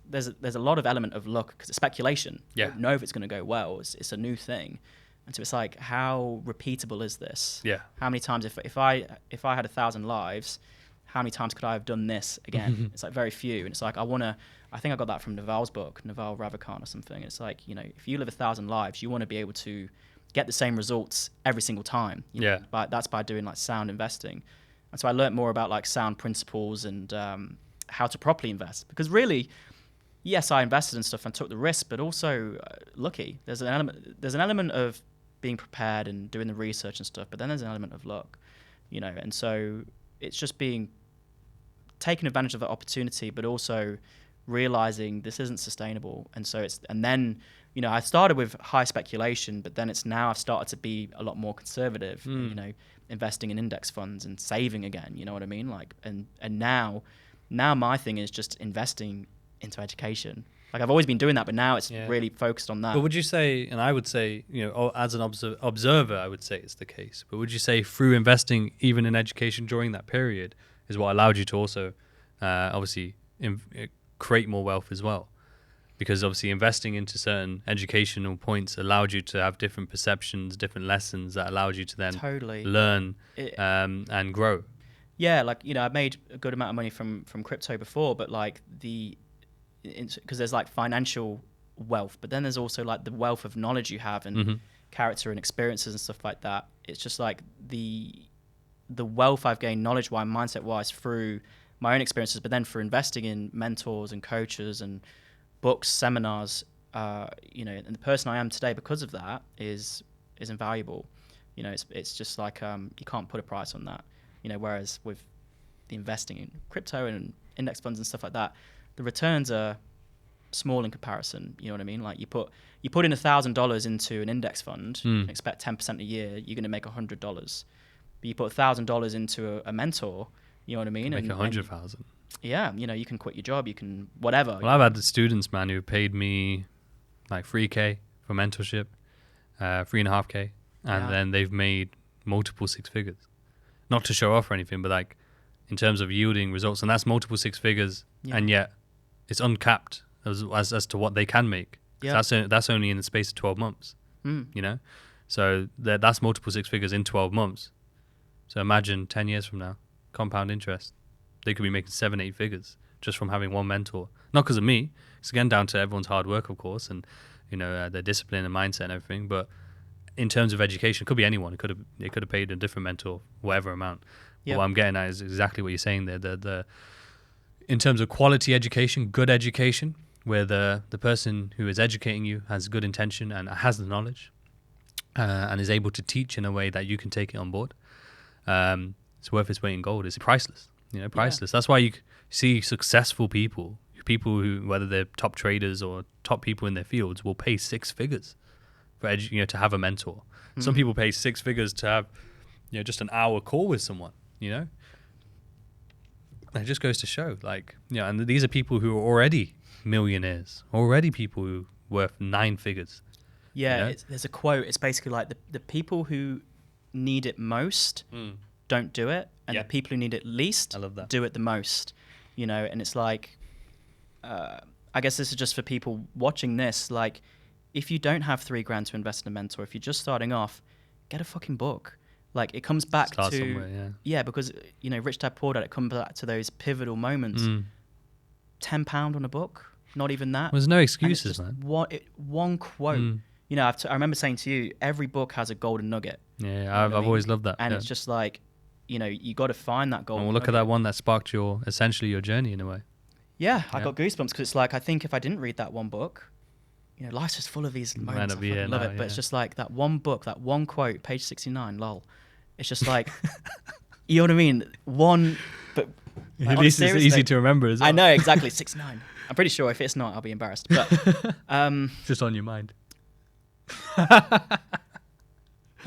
Speaker 2: there's a lot of element of luck because it's speculation.
Speaker 1: Yeah.
Speaker 2: You don't know if it's going to go well. It's a new thing. And so it's like, how repeatable is this?
Speaker 1: Yeah.
Speaker 2: How many times, if I had 1,000 lives, how many times could I have done this again? It's like very few. And it's like, I think I got that from Naval's book, Naval Ravikant or something. It's like, if you live 1,000 lives, you want to be able to get the same results every single time. But that's by doing like sound investing. And so I learned more about like sound principles and how to properly invest. Because really, yes, I invested in stuff and took the risk, but also lucky. There's an element of being prepared and doing the research and stuff, but then there's an element of luck, and so it's just taking advantage of that opportunity, but also realizing this isn't sustainable. And so then I started with high speculation, but then I've started to be a lot more conservative, investing in index funds and saving again, you know what I mean? Like, and now my thing is just investing into education. Like I've always been doing that, but now it's really focused on that.
Speaker 1: But would you say, and I would say, as an observer, I would say it's the case, but would you say through investing even in education during that period is what allowed you to also obviously create more wealth as well? Because obviously investing into certain educational points allowed you to have different perceptions, different lessons that allowed you to then learn and grow.
Speaker 2: Yeah, like, I've made a good amount of money from crypto before, but like because there's like financial wealth, but then there's also like the wealth of knowledge you have and character and experiences and stuff like that. It's just like the wealth I've gained knowledge-wise, mindset-wise through my own experiences, but then for investing in mentors and coaches and books, seminars, and the person I am today because of that is invaluable. It's just like you can't put a price on that. Whereas with the investing in crypto and index funds and stuff like that, the returns are small in comparison. You know what I mean? Like you put in $1,000 into an index fund, and expect 10% a year, you're going to make $100. But you put $1,000 into a mentor, you know what I mean?
Speaker 1: Make 100,000.
Speaker 2: Yeah, you know, you can quit your job, you can whatever.
Speaker 1: Well, I've had the students, man, who paid me like 3K for mentorship, 3.5K, and then they've made multiple six figures. Not to show off or anything, but like in terms of yielding results, and that's multiple six figures, and yet it's uncapped as to what they can make. Yeah. That's only in the space of 12 months, you know? So that's multiple six figures in 12 months. So imagine 10 years from now, compound interest. They could be making 7-8 figures just from having one mentor. Not because of me. It's again down to everyone's hard work, of course, and you know their discipline and mindset and everything. But in terms of education, it could be anyone. It could have paid a different mentor, whatever amount. Yep. But what I'm getting at is exactly what you're saying there. The in terms of quality education, good education, where the person who is educating you has good intention and has the knowledge, and is able to teach in a way that you can take it on board. It's worth its weight in gold. It's priceless. You know, priceless. Yeah. That's why you see successful people who, whether they're top traders or top people in their fields, will pay six figures for to have a mentor. Some people pay six figures to have, just an hour call with someone. And it just goes to show, and these are people who are already millionaires, already people who worth 9 figures.
Speaker 2: Yeah, there's a quote. It's basically like the people who need it most don't do it, and the people who need it least do it the most. And it's like, I guess this is just for people watching this. Like, if you don't have $3,000 to invest in a mentor, if you're just starting off, get a fucking book. Like, it comes back
Speaker 1: Start
Speaker 2: to
Speaker 1: somewhere,
Speaker 2: because Rich Dad Poor Dad. It comes back to those pivotal moments. £10 on a book, not even that.
Speaker 1: There's no excuses, man.
Speaker 2: One quote. I remember saying to you, every book has a golden nugget.
Speaker 1: Yeah, I've always loved that.
Speaker 2: And it's just like, you got to find that golden
Speaker 1: nugget. Look at that one that sparked essentially your journey in a way.
Speaker 2: Yeah, I got goosebumps because it's like, I think if I didn't read that one book, life's just full of these moments. I love it. But it's just like that one book, that one quote, page 69, lol. It's just like, you know what I mean? But
Speaker 1: at least it's easy to remember as well.
Speaker 2: I know, exactly, 69. I'm pretty sure if it's not, I'll be embarrassed. But
Speaker 1: just on your mind.
Speaker 2: But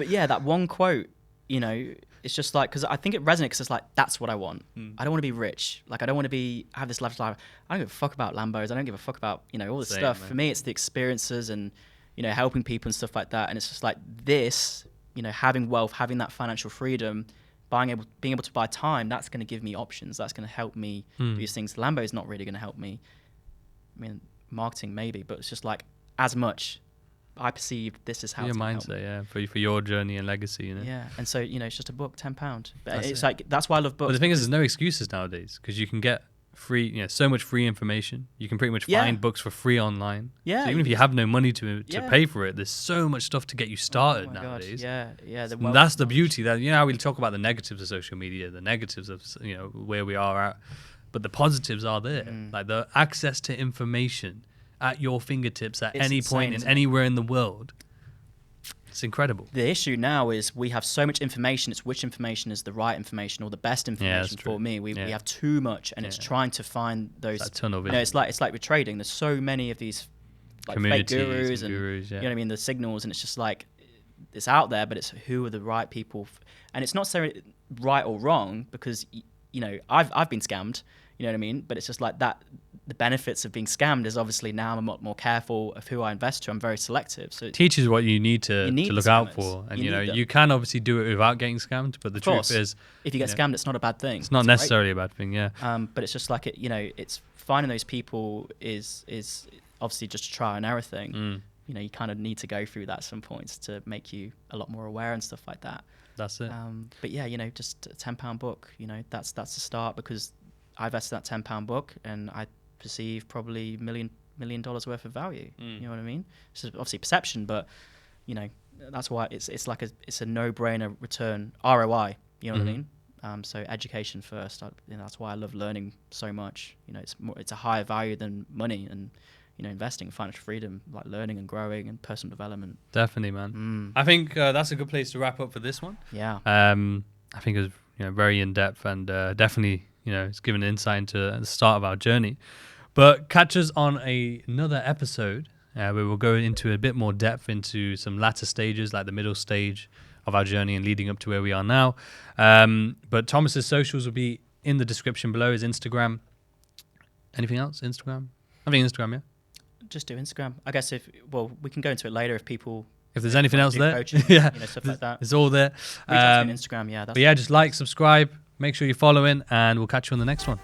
Speaker 2: yeah, that one quote, it's just like, because I think it resonates because it's like, that's what I want. I don't want to be rich. Like, I don't want to have this lifestyle. I don't give a fuck about Lambos. I don't give a fuck about, all this stuff. Man. For me, it's the experiences and, helping people and stuff like that. And it's just like this, having wealth, having that financial freedom, being able to buy time, that's going to give me options. That's going to help me do these things. Lambo's not really going to help me. I mean, marketing maybe, but it's just like, as much I perceived this is how
Speaker 1: your
Speaker 2: it's
Speaker 1: mindset, for your journey and legacy,
Speaker 2: Yeah, and so it's just a book, £10. But it's like, that's why I love books.
Speaker 1: But the thing is, there's no excuses nowadays because you can get free, so much free information. You can pretty much find books for free online. Yeah. So even if you have no money to pay for it, there's so much stuff to get you started nowadays.
Speaker 2: God. Yeah.
Speaker 1: That's the beauty. That how we talk about the negatives of social media, the negatives of where we are at, but the positives are there. Like the access to information at your fingertips at any point in anywhere in the world. It's incredible.
Speaker 2: The issue now is we have so much information. It's which information is the right information or the best information for me. We have too much, and it's trying to find those.
Speaker 1: That tunnel vision.
Speaker 2: It's like with trading. There's so many of these fake gurus and you know what I mean, the signals, and it's just like it's out there, but it's who are the right people, and it's not necessarily right or wrong because I've been scammed. You know what I mean? But it's just like that. The benefits of being scammed is obviously now I'm a lot more careful of who I invest to. I'm very selective. So it
Speaker 1: teaches what you need to look out for. And you can obviously do it without getting scammed, but the truth is,
Speaker 2: if you get scammed, it's not a bad thing.
Speaker 1: It's not necessarily a bad thing, yeah.
Speaker 2: But it's just like it's finding those people is obviously just trial and error thing. You kind of need to go through that at some points to make you a lot more aware and stuff like that.
Speaker 1: That's it.
Speaker 2: But yeah, just a £10 book. That's the start because I invested that £10 book and I perceive probably $1 million worth of value. You know what I mean? It's obviously perception, but that's why it's like it's a no-brainer return ROI. You know what I mean? So education first. That's why I love learning so much. It's a higher value than money and investing, financial freedom, like learning and growing and personal development.
Speaker 1: Definitely, man. I think that's a good place to wrap up for this one.
Speaker 2: Yeah.
Speaker 1: I think it was very in depth and definitely it's given insight into the start of our journey. But catch us on another episode where we'll go into a bit more depth into some latter stages, like the middle stage of our journey and leading up to where we are now. But Thomas's socials will be in the description below, his Instagram. Anything else? Instagram? I think Instagram, yeah.
Speaker 2: Just do Instagram. I guess we can go into it later if
Speaker 1: there's anything else there.
Speaker 2: Coaching,
Speaker 1: yeah.
Speaker 2: Stuff like that.
Speaker 1: It's all there.
Speaker 2: Reach out to me on Instagram, yeah.
Speaker 1: But yeah, just like, subscribe, make sure you're following, and we'll catch you on the next one.